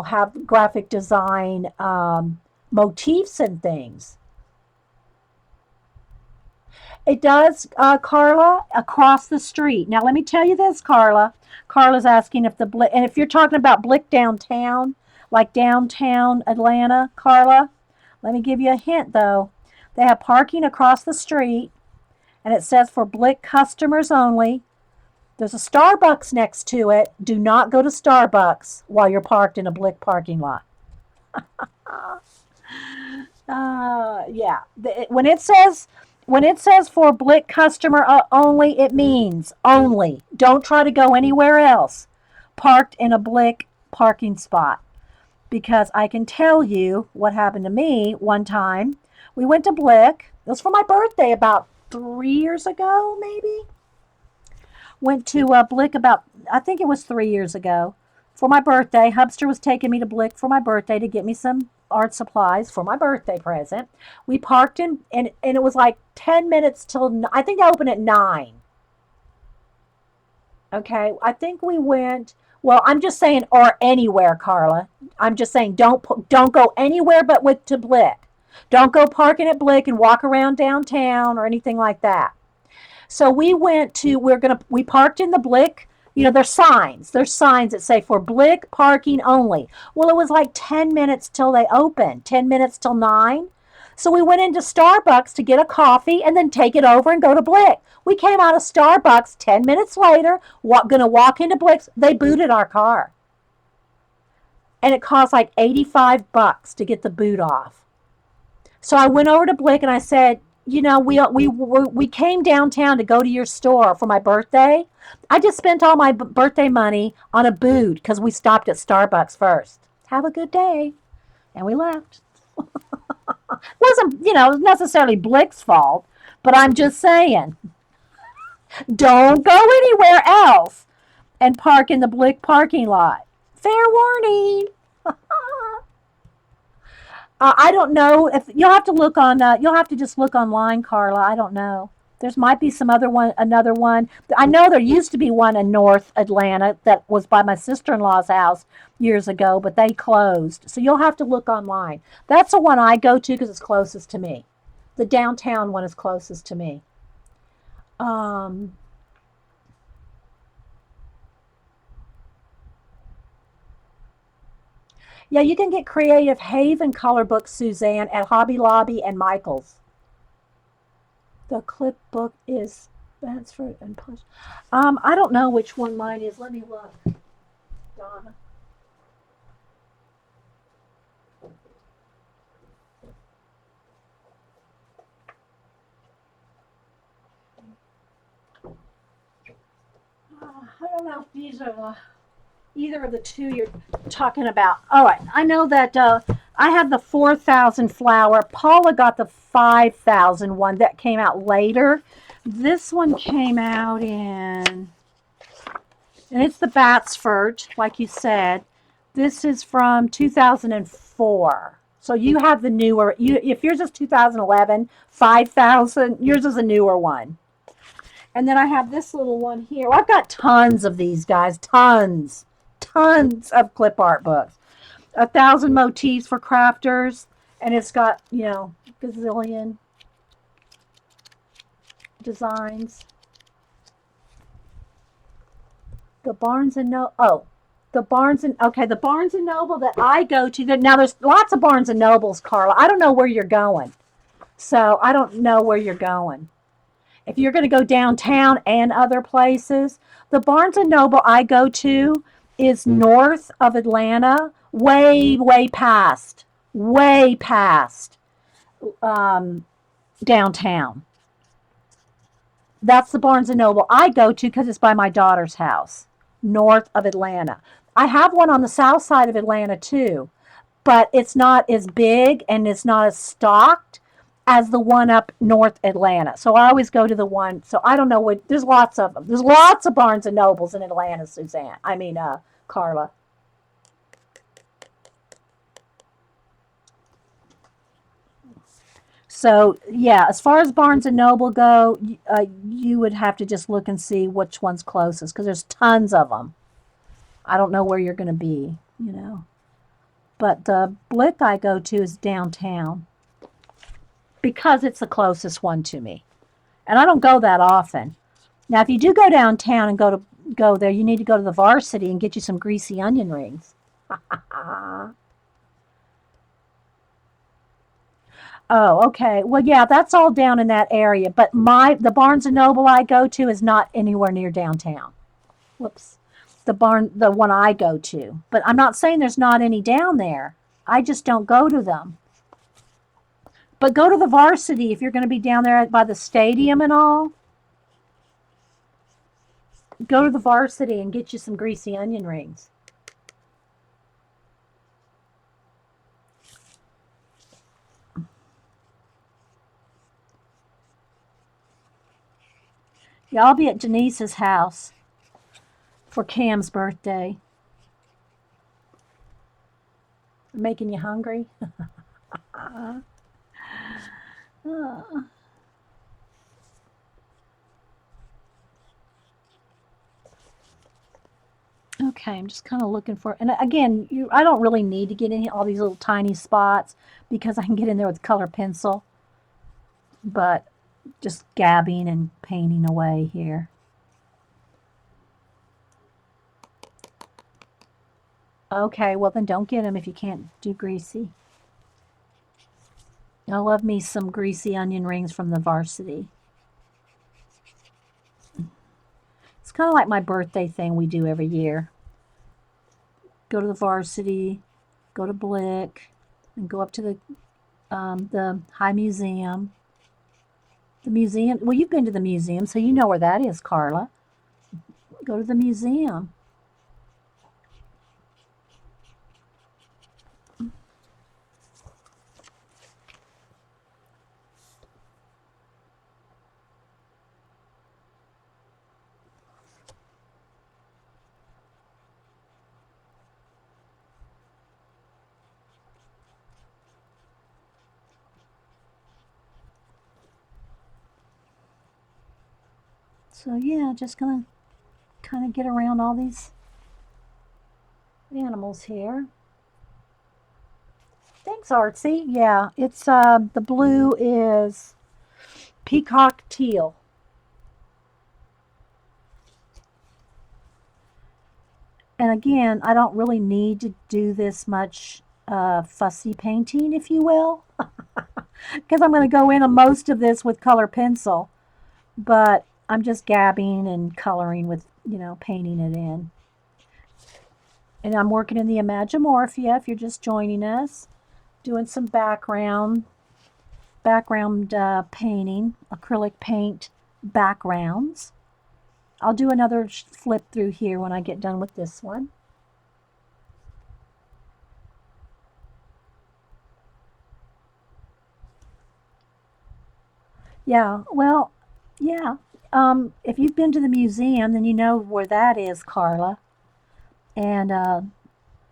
have graphic design motifs and things. It does, Carla, across the street. Now, let me tell you this, Carla. Carla's asking if and if you're talking about Blick downtown, like downtown Atlanta, Carla, let me give you a hint though. They have parking across the street, and it says for Blick customers only. There's a Starbucks next to it. Do not go to Starbucks while you're parked in a Blick parking lot. Yeah. When it says for Blick customer only, it means only. Don't try to go anywhere else. Parked in a Blick parking spot. Because I can tell you what happened to me one time. We went to Blick. It was for my birthday about 3 years ago, maybe. Went to Blick about, I think it was 3 years ago, for my birthday. Hubster was taking me to Blick for my birthday to get me some art supplies for my birthday present. We parked in, and it was like 10 minutes till, I think I opened at 9. Okay, I think we went, well, I'm just saying, or anywhere, Carla. I'm just saying, don't go anywhere but with to Blick. Don't go parking at Blick and walk around downtown or anything like that. So we parked in the Blick. There's signs. There's signs that say for Blick parking only. Well, it was like 10 minutes till they opened, 10 minutes till 9. So we went into Starbucks to get a coffee and then take it over and go to Blick. We came out of Starbucks 10 minutes later, gonna walk into Blick's. They booted our car. And it cost like $85 to get the boot off. So I went over to Blick and I said, we came downtown to go to your store for my birthday. I just spent all my birthday money on a boot because we stopped at Starbucks first. Have a good day. And we left. Wasn't, necessarily Blick's fault, but I'm just saying, don't go anywhere else and park in the Blick parking lot. Fair warning. I don't know if you'll have to look on. You'll have to just look online, Carla. I don't know. There's might be some other one, another one. I know there used to be one in North Atlanta that was by my sister-in-law's house years ago, but they closed. So you'll have to look online. That's the one I go to because it's closest to me. The downtown one is closest to me. Um, yeah, you can get Creative Haven color books, Suzanne, at Hobby Lobby and Michael's. The clip book is Bansford and Push. I don't know which one mine is. Let me look, Donna. I don't know if these are either of the two you're talking about. All right, I know that I had the 4,000 flower. Paula got the 5,000 one that came out later. This one came out in, and it's the Batsford, like you said. This is from 2004. So you have the newer. If yours is 2011, 5,000. Yours is a newer one. And then I have this little one here. Well, I've got tons of these guys. Tons of clip art books. 1,000 motifs for crafters, and it's got gazillion designs. The Barnes and Noble. Oh, the Barnes and Noble that I go to. Now there's lots of Barnes and Nobles, Carla. I don't know where you're going, so I don't know where you're going. If you're going to go downtown and other places, the Barnes and Noble I go to is north of Atlanta, way past downtown. That's the Barnes and Noble I go to because it's by my daughter's house, north of Atlanta. I have one on the south side of Atlanta too, but it's not as big and it's not as stocked as the one up north Atlanta. So I always go to the one. So I don't know what. There's lots of them. There's lots of Barnes and Nobles in Atlanta, Suzanne. I mean, Carla. So yeah, as far as Barnes and Noble go, you would have to just look and see which one's closest because there's tons of them. I don't know where you're going to be. But the Blick I go to is downtown because it's the closest one to me, and I don't go that often. Now, if you do go downtown and go there, you need to go to the Varsity and get you some greasy onion rings. Oh, okay. Well, yeah, that's all down in that area. But the Barnes and Noble I go to is not anywhere near downtown. Whoops. The one I go to. But I'm not saying there's not any down there. I just don't go to them. But go to the Varsity if you're going to be down there by the stadium and all. Go to the Varsity and get you some greasy onion rings. Yeah, I'll be at Janice's house for Cam's birthday. Making you hungry? Okay, I'm just kind of looking for, and again, I don't really need to get in all these little tiny spots because I can get in there with color pencil, but just gabbing and painting away here. Okay, well then don't get them if you can't do greasy. I love me some greasy onion rings from the Varsity. It's kind of like my birthday thing we do every year. Go to the Varsity, go to Blick, and go up to the High Museum. The museum. Well, you've been to the museum, so you know where that is, Carla. Go to the museum. So yeah, just gonna kind of get around all these animals here. Thanks, Artsy. Yeah, it's the blue is peacock teal. And again, I don't really need to do this much fussy painting, if you will, because I'm going to go into most of this with color pencil. But I'm just gabbing and coloring with, painting it in. And I'm working in the Imagimorphia if you're just joining us, doing some background painting, acrylic paint backgrounds. I'll do another flip through here when I get done with this one. Yeah, well, yeah. If you've been to the museum, then you know where that is, Carla. And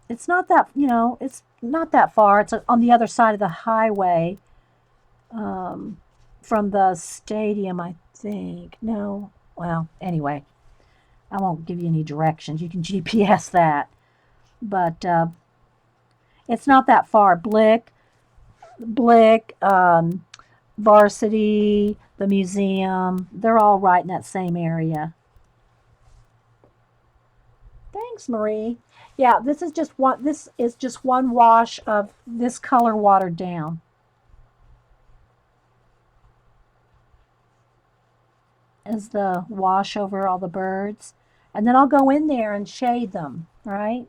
it's not that, it's not that far. It's on the other side of the highway um, from the stadium, I think. No, well, anyway, I won't give you any directions. You can GPS that. But it's not that far. Blick, Varsity, the museum, they're all right in that same area. Thanks, Marie. Yeah, this is just one wash of this color watered down as the wash over all the birds. And then I'll go in there and shade them, right?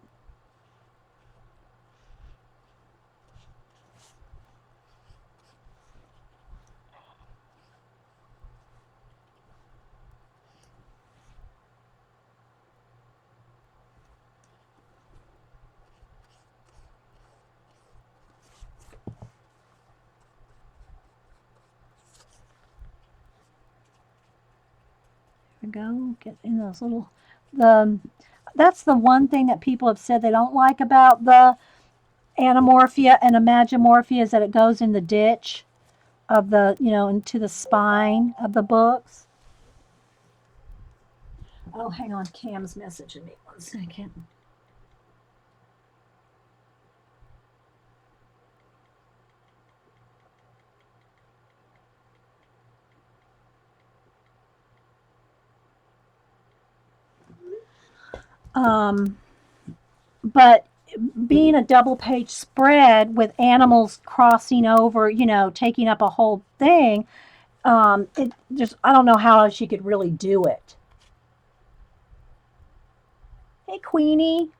There we go. Get in those little the that's the one thing that people have said they don't like about the Anamorphia and Imagimorphia is that it goes in the ditch of the, into the spine of the books. Oh, hang on. Cam's messaging me. 1 second. Um, but being a double page spread with animals crossing over, taking up a whole thing, it just, I don't know how else you could really do it. Hey, Queenie.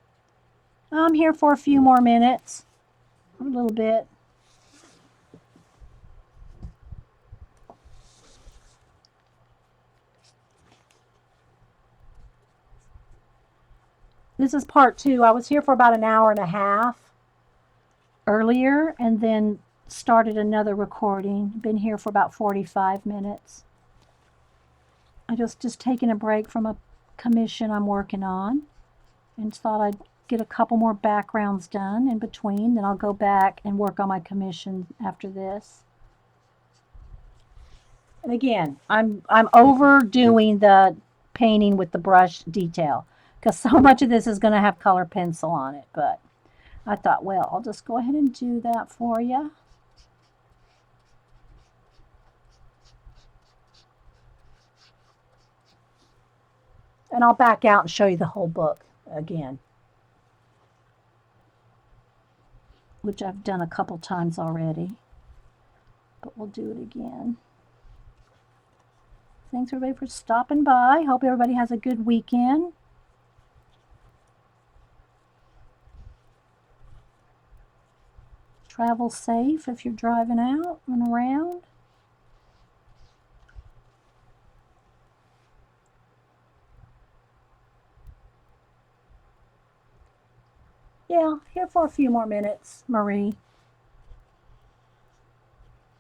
I'm here for a few more minutes. A little bit. This is part two. I was here for about an hour and a half earlier and then started another recording. Been here for about 45 minutes. I just taking a break from a commission I'm working on and thought I'd get a couple more backgrounds done in between. Then I'll go back and work on my commission after this. And again, I'm overdoing the painting with the brush detail because so much of this is going to have color pencil on it. But I thought, well, I'll just go ahead and do that for you. And I'll back out and show you the whole book again, which I've done a couple times already. But we'll do it again. Thanks everybody for stopping by. Hope everybody has a good weekend. Travel safe if you're driving out and around. Yeah, here for a few more minutes, Marie.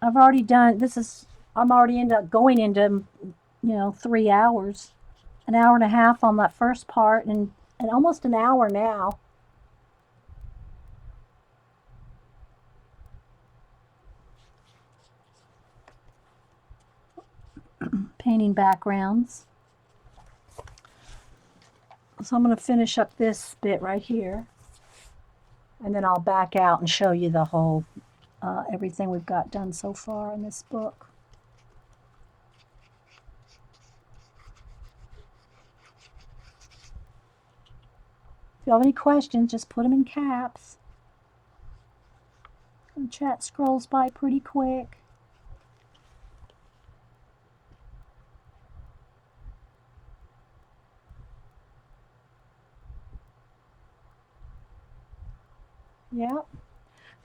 I've already done this is I'm already going into 3 hours. An hour and a half on that first part and almost an hour now. Painting backgrounds. So I'm going to finish up this bit right here. And then I'll back out and show you the whole, everything we've got done so far in this book. If you have any questions, just put them in caps. The chat scrolls by pretty quick. Yep.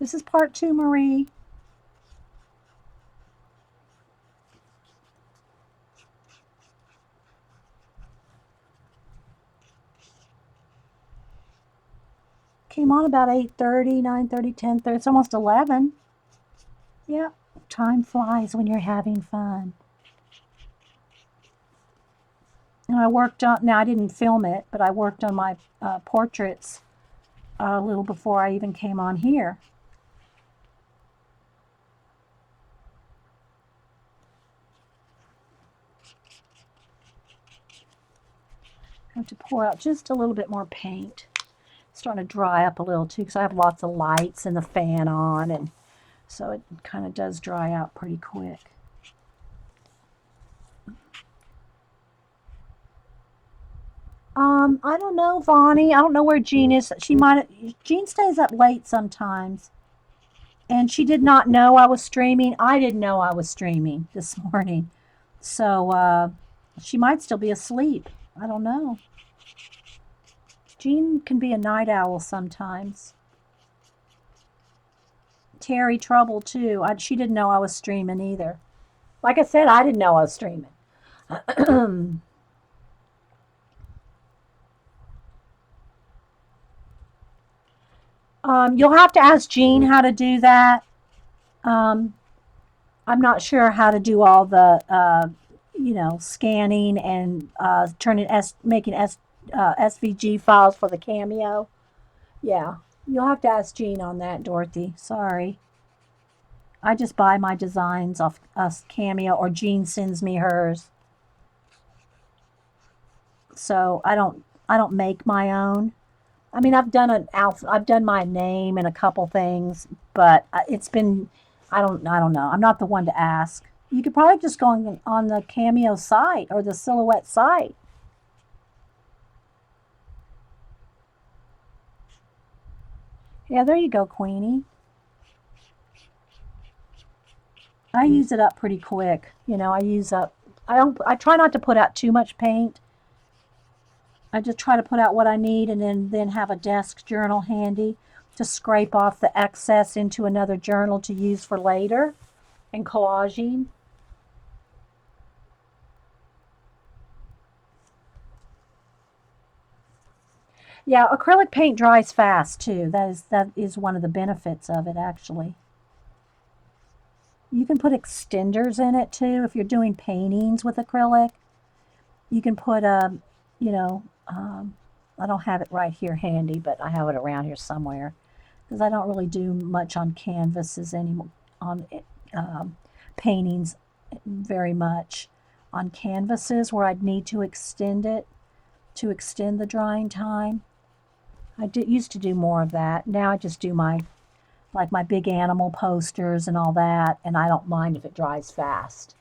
This is part two, Marie. Came on about 8:30, 9:30, 10:30. It's almost 11. Yeah, time flies when you're having fun. And I worked on, now I didn't film it, but I worked on my portraits a little before I even came on here. I have to pour out just a little bit more paint. It's starting to dry up a little too because I have lots of lights and the fan on, and so it kind of does dry out pretty quick. I don't know, Vonnie. I don't know where Jean is. Jean stays up late sometimes. And she did not know I was streaming. I didn't know I was streaming this morning. So she might still be asleep. I don't know. Jean can be a night owl sometimes. Terry Trouble too. She didn't know I was streaming either. Like I said, I didn't know I was streaming. You'll have to ask Jean how to do that. Um, I'm not sure how to do all the, scanning and making SVG files for the Cameo. Yeah, you'll have to ask Jean on that, Dorothy. Sorry. I just buy my designs off Cameo, or Jean sends me hers. So I don't make my own. I mean, I've done my name and a couple things, but it's been, I don't know. I'm not the one to ask. You could probably just go on the Cameo site or the Silhouette site. Yeah, there you go, Queenie. I use it up pretty quick. I use up. I try not to put out too much paint. I just try to put out what I need, and then have a desk journal handy to scrape off the excess into another journal to use for later and collaging. Yeah, acrylic paint dries fast too. That is one of the benefits of it actually. You can put extenders in it too if you're doing paintings with acrylic. You can put you know, I don't have it right here handy, but I have it around here somewhere because I don't really do much on canvases anymore, on um, paintings very much. On canvases where I'd need to extend it to extend the drying time. Used to do more of that. Now I just do my big animal posters and all that, and I don't mind if it dries fast.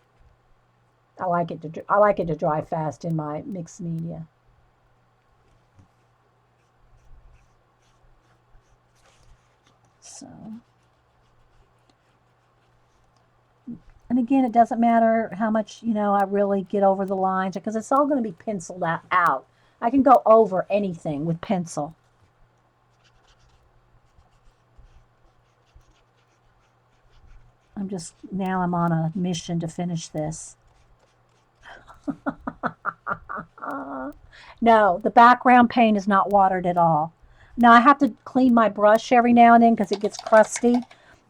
I like it to dry fast in my mixed media. So, and again, it doesn't matter how much I really get over the lines because it's all going to be penciled out. I can go over anything with pencil. I'm on a mission to finish this. No, the background paint is not watered at all. Now I have to clean my brush every now and then because it gets crusty.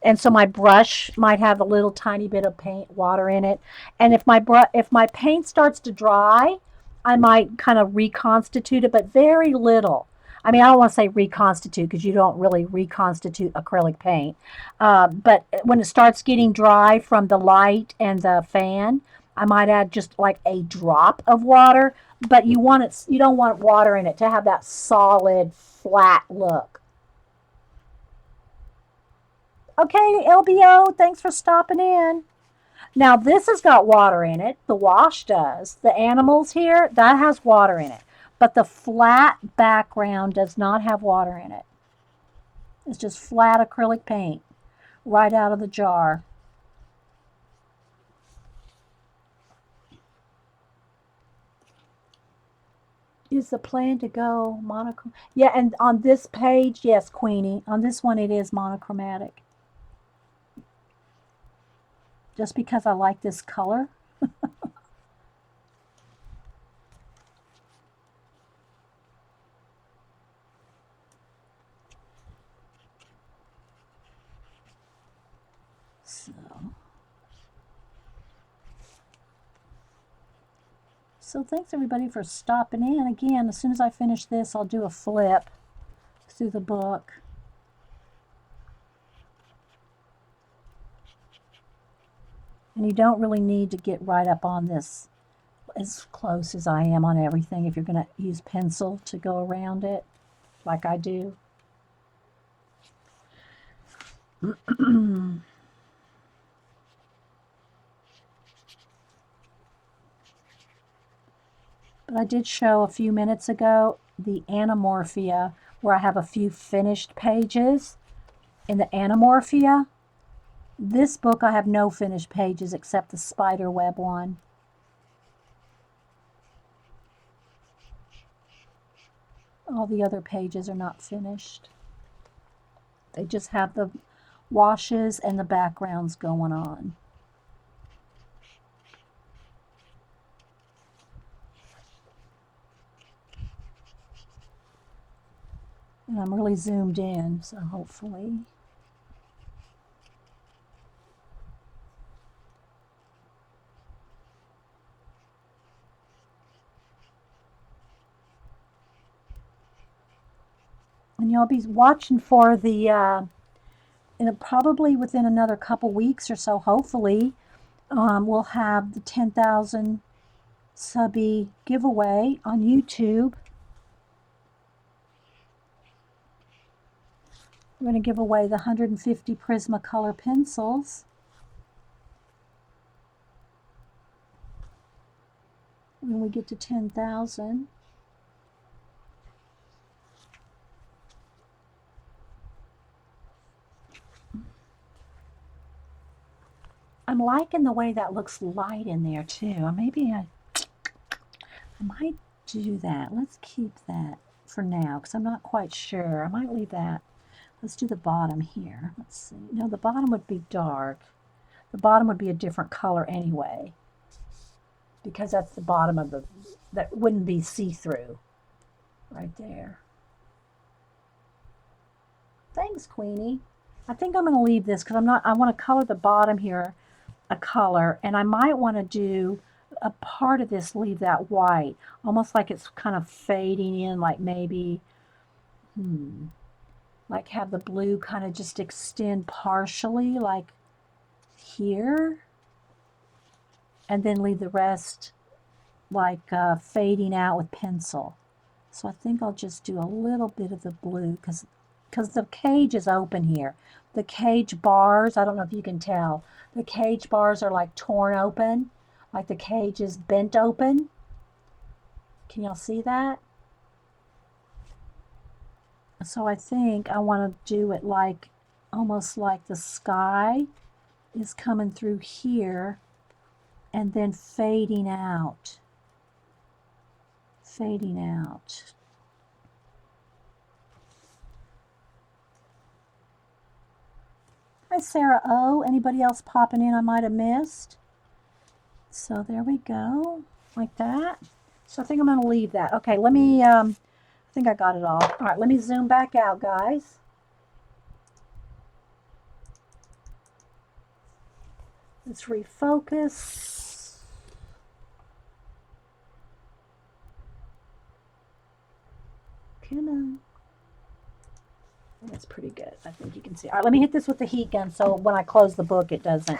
And so my brush might have a little tiny bit of paint water in it. And if my paint starts to dry, I might kind of reconstitute it, but very little. I mean, I don't want to say reconstitute because you don't really reconstitute acrylic paint. But when it starts getting dry from the light and the fan, I might add just like a drop of water, but you don't want water in it to have that solid flat look. Okay, LBO, thanks for stopping in. Now this has got water in it. The wash does. The animals here, that has water in it. But the flat background does not have water in it. It's just flat acrylic paint right out of the jar. Is the plan to go monochrome? Yeah, and on this page, yes, Queenie. On this one, it is monochromatic. Just because I like this color. So thanks everybody for stopping in. Again, as soon as I finish this, I'll do a flip through the book. And you don't really need to get right up on this as close as I am on everything if you're going to use pencil to go around it, like I do. But I did show a few minutes ago the Animorphia, where I have a few finished pages. In the Animorphia, this book I have no finished pages except the spider web one. All the other pages are not finished. They just have the washes and the backgrounds going on. And I'm really zoomed in, so hopefully. And you'll be watching for the, probably within another couple weeks or so, hopefully, we'll have the 10,000 subby giveaway on YouTube. We're going to give away the 150 Prismacolor pencils. When we get to 10,000. I'm liking the way that looks light in there too. Maybe I might do that. Let's keep that for now because I'm not quite sure. I might leave that. Let's do the bottom here. Let's see. No, the bottom would be dark. The bottom would be a different color anyway because that's the bottom of the, that wouldn't be see-through right there. Thanks, Queenie. I think I'm going to leave this because I want to color the bottom here a color, and I might want to do a part of this, leave that white, almost like it's kind of fading in, like maybe, like have the blue kind of just extend partially, like here, and then leave the rest like fading out with pencil. So I think I'll just do a little bit of the blue because the cage is open here. The cage bars, I don't know if you can tell, the cage bars are like torn open, like the cage is bent open. Can y'all see that? So I think I want to do it like, almost like the sky is coming through here and then fading out. Fading out. Hi, Sarah O. Anybody else popping in I might have missed? So there we go, like that. So I think I'm going to leave that. Okay, let me, I think I got it all. All right, let me zoom back out, guys. Let's refocus. Come on. That's pretty good. I think you can see. All right, let me hit this with the heat gun so when I close the book, it doesn't.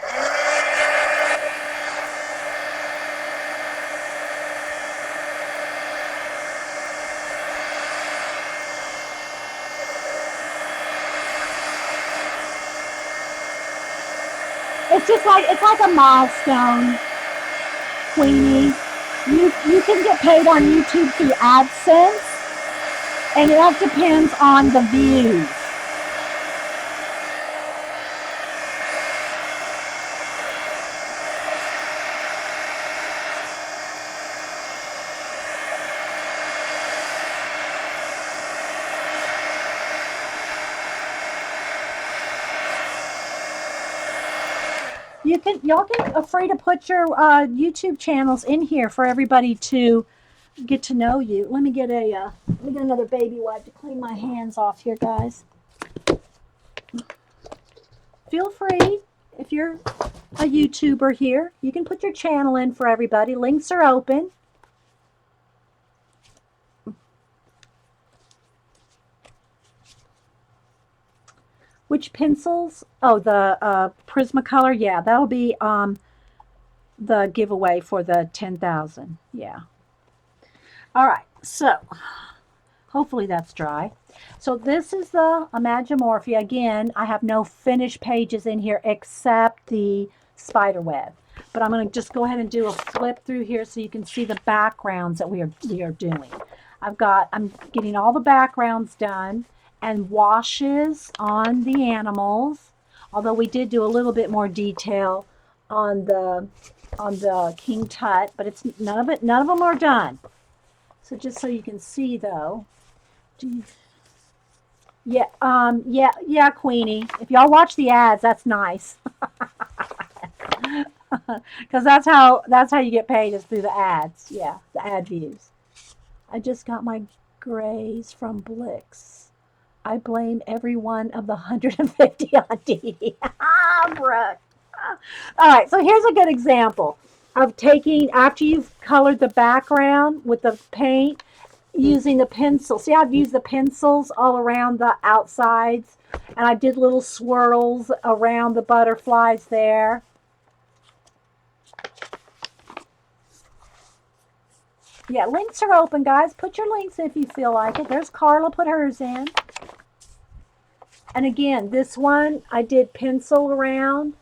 It's like a milestone, Queenie. You can get paid on YouTube through AdSense, and it all depends on the views. Y'all are free to put your YouTube channels in here for everybody to get to know you. Let me get another baby wipe to clean my hands off here, guys. Feel free, if you're a YouTuber here, you can put your channel in for everybody. Links are open. Which pencils? Oh, the Prismacolor. Yeah, that'll be the giveaway for the 10,000. Yeah. All right. So hopefully that's dry. So this is the Imagimorphia. Again, I have no finished pages in here except the spider web. But I'm going to just go ahead and do a flip through here so you can see the backgrounds that we are doing. I'm getting all the backgrounds done and washes on the animals. Although we did do a little bit more detail on the King Tut, but it's none of them are done. So just so you can see though. Yeah, yeah, Queenie. If y'all watch the ads, that's nice. Because that's how you get paid is through the ads. Yeah, the ad views. I just got my grays from Blix. I blame every one of the 150 on Dede. Brooke. All right, so here's a good example of taking, after you've colored the background with the paint, using the pencil. See, I've used the pencils all around the outsides, and I did little swirls around the butterflies there. Yeah, links are open, guys. Put your links in if you feel like it. There's Carla, put hers in. And again, this one I did pencil around.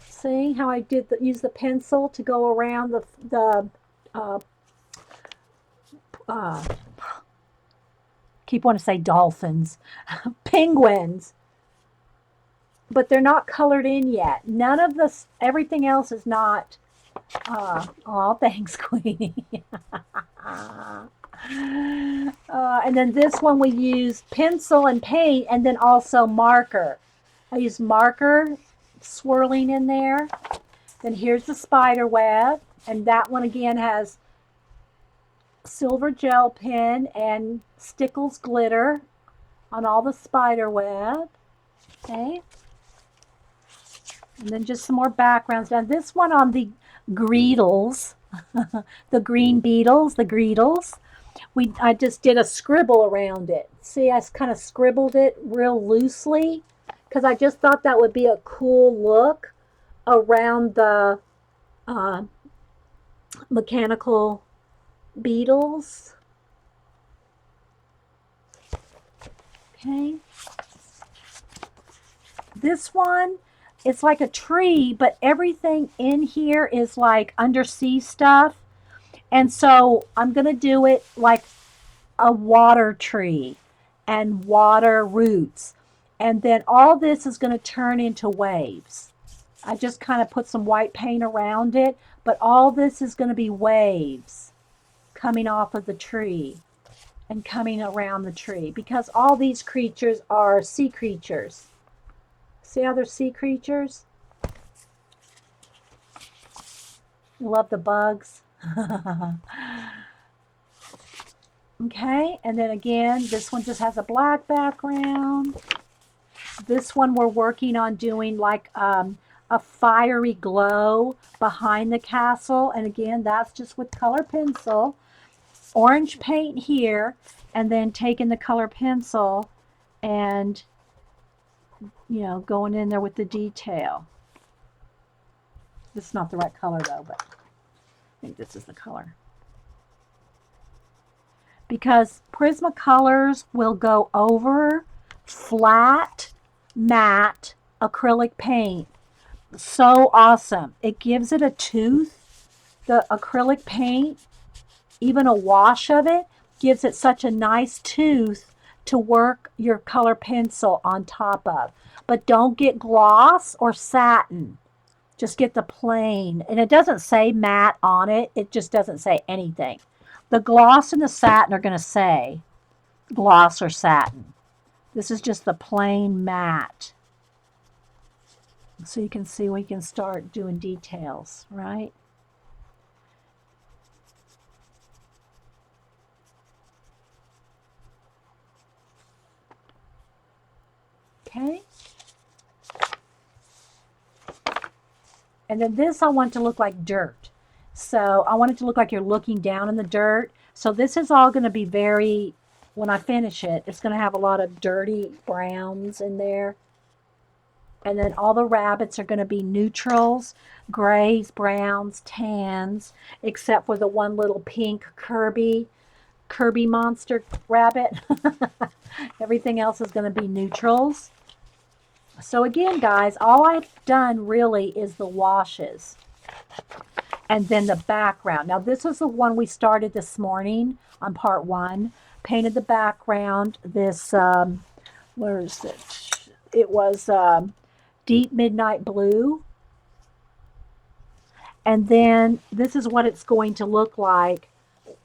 See how I did use the pencil to go around the keep wanting to say dolphins, penguins. But they're not colored in yet. None of this, everything else is not. Oh, thanks, Queenie. And then this one we use pencil and paint, and then also marker. I use marker swirling in there. Then here's the spider web, and that one again has silver gel pen and Stickles glitter on all the spider web. Okay. And then just some more backgrounds. Now this one on the greedles, the green beetles, the greedles, I just did a scribble around it. See, I kind of scribbled it real loosely because I just thought that would be a cool look around the mechanical beetles. Okay. This one, it's like a tree, but everything in here is like undersea stuff. And so I'm going to do it like a water tree and water roots. And then all this is going to turn into waves. I just kind of put some white paint around it, but all this is going to be waves coming off of the tree and coming around the tree because all these creatures are sea creatures. See how they're sea creatures? Love the bugs. Okay, and then again, this one just has a black background. This one we're working on doing like a fiery glow behind the castle. And again, that's just with color pencil. Orange paint here, and then taking the color pencil and, you know, going in there with the detail. This is not the right color though, but I think this is the color. Because Prismacolors will go over flat, matte acrylic paint. So awesome. It gives it a tooth. The acrylic paint, even a wash of it, gives it such a nice tooth to work your color pencil on top of. But don't get gloss or satin. Just get the plain. And it doesn't say matte on it. It just doesn't say anything. The gloss and the satin are going to say gloss or satin. This is just the plain matte. So you can see we can start doing details, right? Okay. And then this I want to look like dirt. So I want it to look like you're looking down in the dirt. So this is all going to be very, when I finish it, it's going to have a lot of dirty browns in there. And then all the rabbits are going to be neutrals, grays, browns, tans, except for the one little pink Kerby monster rabbit. Everything else is going to be neutrals. So again, guys, all I've done really is the washes and then the background. Now this is the one we started this morning on part 1. Painted the background. This, where is it? It was deep midnight blue. And then this is what it's going to look like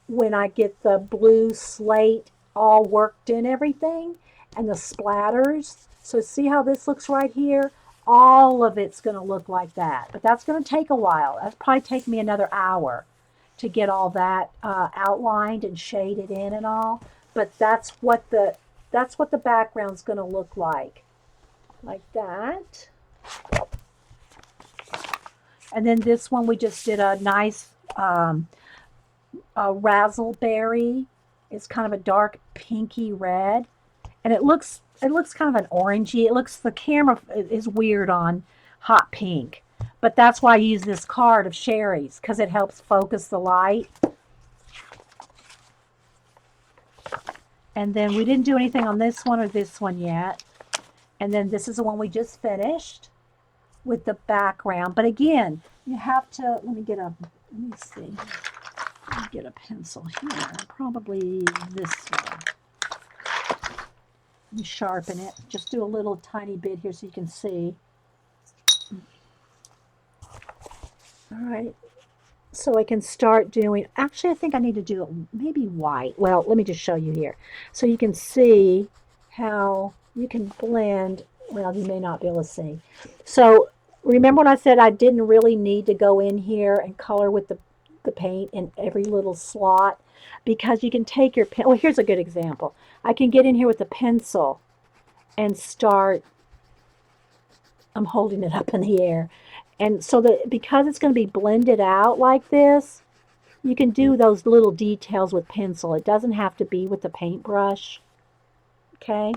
when I get the blue slate all worked in everything and the splatters. So see how this looks right here? All of it's going to look like that. But that's going to take a while. That'll probably take me another hour to get all that outlined and shaded in and all. But that's what the background's going to look like that. And then this one we just did a nice razzleberry. It's kind of a dark pinky red, and it looks kind of an orangey. It looks, the camera is weird on hot pink, but that's why I use this card of Sherry's, because it helps focus the light. And then we didn't do anything on this one or this one yet. And then this is the one we just finished with the background. But again, you have to, let me see. Let me get a pencil here. Probably this one. Let me sharpen it. Just do a little tiny bit here so you can see. All right. So I can start doing, actually I think I need to do it maybe white. Well, let me just show you here. So you can see how you can blend. Well, you may not be able to see. So remember when I said I didn't really need to go in here and color with the paint in every little slot, because you can take your pen. Well, here's a good example. I can get in here with the pencil and start, I'm holding it up in the air. And so that, because it's going to be blended out like this, you can do those little details with pencil. It doesn't have to be with the paintbrush. Okay.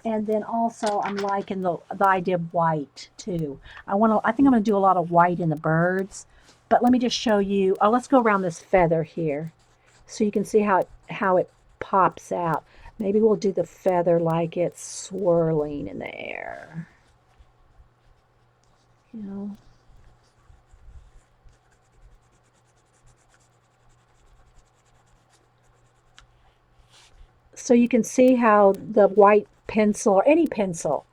And then also I'm liking the idea of white too. I think I'm going to do a lot of white in the birds. But let me just show you. Oh, let's go around this feather here so you can see how it pops out. Maybe we'll do the feather like it's swirling in the air. You know. So you can see how the white pencil, or any pencil,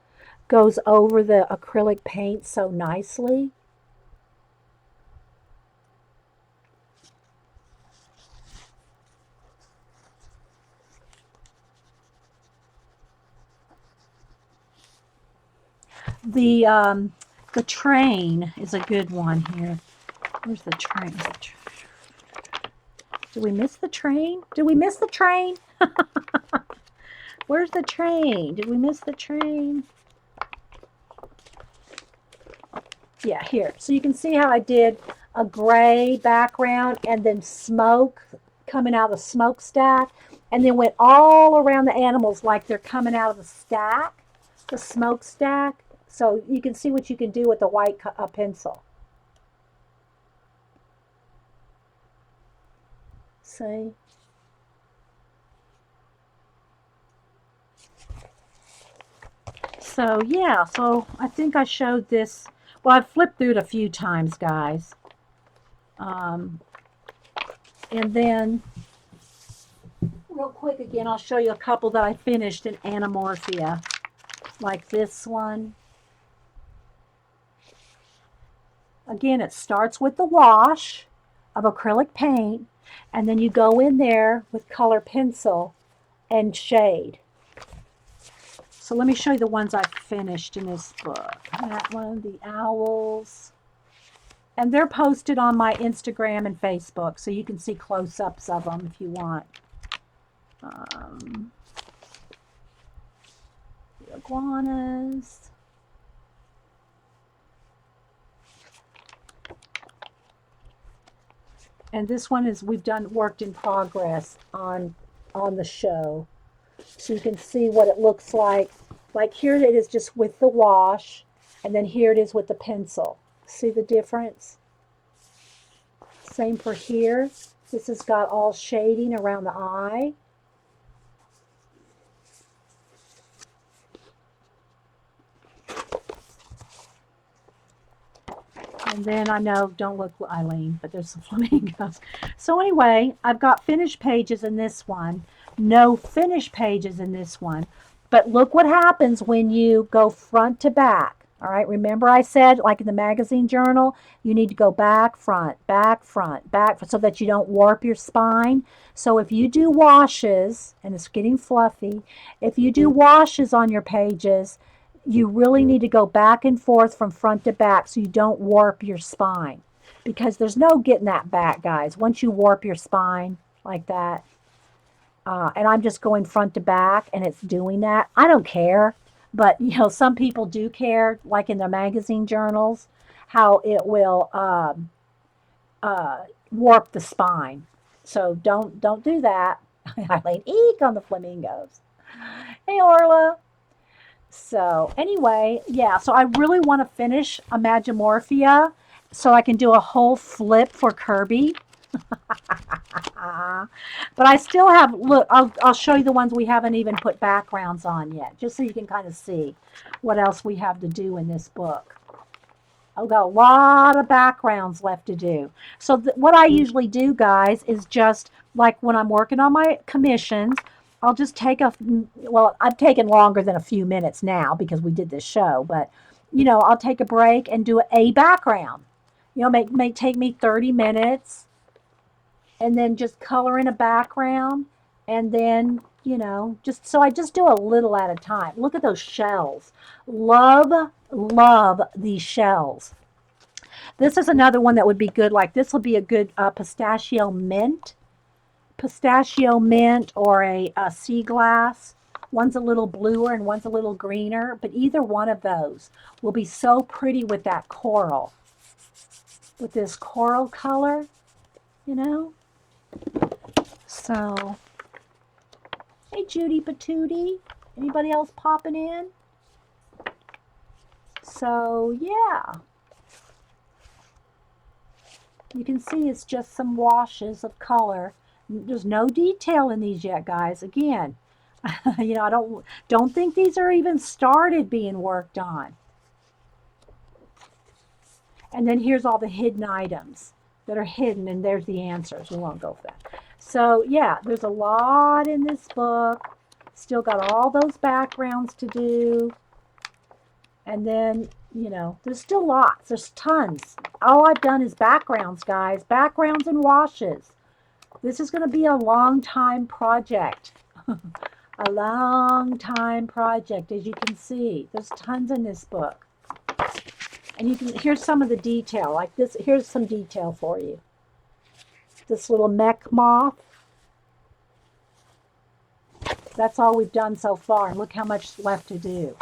goes over the acrylic paint so nicely. The train is a good one here. Where's the train? Did we miss the train? Did we miss the train? Where's the train? Did we miss the train? Yeah, here. So you can see how I did a gray background and then smoke coming out of the smokestack, and then went all around the animals like they're coming out of the stack, the smokestack. So you can see what you can do with a white pencil. See? So yeah, so I think I showed this. Well, I've flipped through it a few times, guys. And then real quick again, I'll show you a couple that I finished in Anamorphia, like this one. Again, it starts with the wash of acrylic paint, and then you go in there with color pencil and shade. So let me show you the ones I finished in this book. That one, the owls. And they're posted on my Instagram and Facebook, so you can see close-ups of them if you want. The iguanas. And this one is, we've done worked in progress on the show. So you can see what it looks like. Like here it is just with the wash, and then here it is with the pencil. See the difference? Same for here. This has got all shading around the eye. And then I know, don't look, Eileen, but there's some flamingos. So anyway, I've got finished pages in this one. No finished pages in this one. But look what happens when you go front to back. All right, remember I said, like in the magazine journal, you need to go back, front, so that you don't warp your spine. So if you do washes, and it's getting fluffy, if you do washes on your pages, you really need to go back and forth from front to back so you don't warp your spine. Because there's no getting that back, guys. Once you warp your spine like that, and I'm just going front to back and it's doing that, I don't care. But, you know, some people do care, like in the magazine journals, how it will warp the spine. So don't do that. I laid eek on the flamingos. Hey, Orla. So anyway, yeah, so I really want to finish Imagimorphia so I can do a whole flip for Kerby. But I still have, look, I'll show you the ones we haven't even put backgrounds on yet, just so you can kind of see what else we have to do in this book. I've got a lot of backgrounds left to do. So what I usually do, guys, is just like when I'm working on my commissions, I'll just take well, I've taken longer than a few minutes now because we did this show, but, you know, I'll take a break and do a background. You know, may take me 30 minutes, and then just color in a background, and then, you know, just, so I just do a little at a time. Look at those shells. Love these shells. This is another one that would be good. Like this will be a good pistachio mint, or a sea glass. One's a little bluer and one's a little greener, but either one of those will be so pretty with that coral, with this coral color, you know. So, hey Judy Patootie, anybody else popping in? So yeah, you can see it's just some washes of color. There's no detail in these yet, guys. Again, you know, I don't think these are even started being worked on. And then here's all the hidden items that are hidden, and there's the answers. We won't go for that. So yeah, there's a lot in this book. Still got all those backgrounds to do. And then, you know, there's still lots. There's tons. All I've done is backgrounds, guys. Backgrounds and washes. This is going to be a long time project. A long time project, as you can see. There's tons in this book. And you can, here's some of the detail. Like this, here's some detail for you. This little mech moth. That's all we've done so far. And look how much left to do.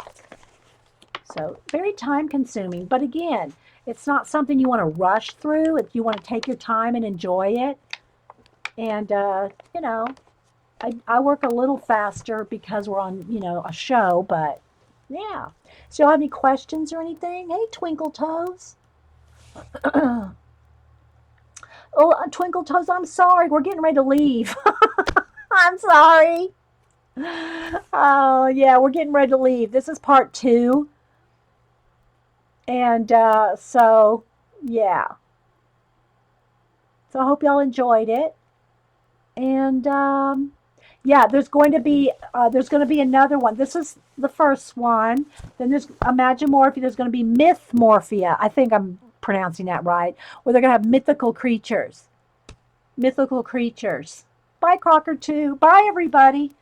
So very time consuming. But again, it's not something you want to rush through. If you want to take your time and enjoy it. And, you know, I work a little faster because we're on, you know, a show. But, yeah. So, y'all have any questions or anything? Hey, Twinkle Toes. Oh, Twinkle Toes, I'm sorry. We're getting ready to leave. I'm sorry. Oh, yeah, we're getting ready to leave. This is part 2. And so, yeah. So I hope y'all enjoyed it. And yeah, there's going to be another one. This is the first one. Then there's Imagimorphia. There's going to be Mythmorphia. I think I'm pronouncing that right. Where they're going to have mythical creatures. Mythical creatures. Bye, Crocker 2. Bye, everybody.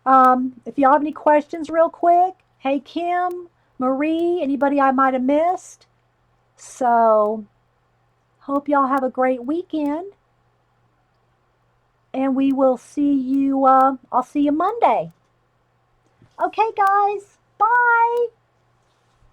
If y'all have any questions real quick. Hey, Kim, Marie, anybody I might have missed. So, hope y'all have a great weekend. And we will see you, I'll see you Monday. Okay, guys. Bye.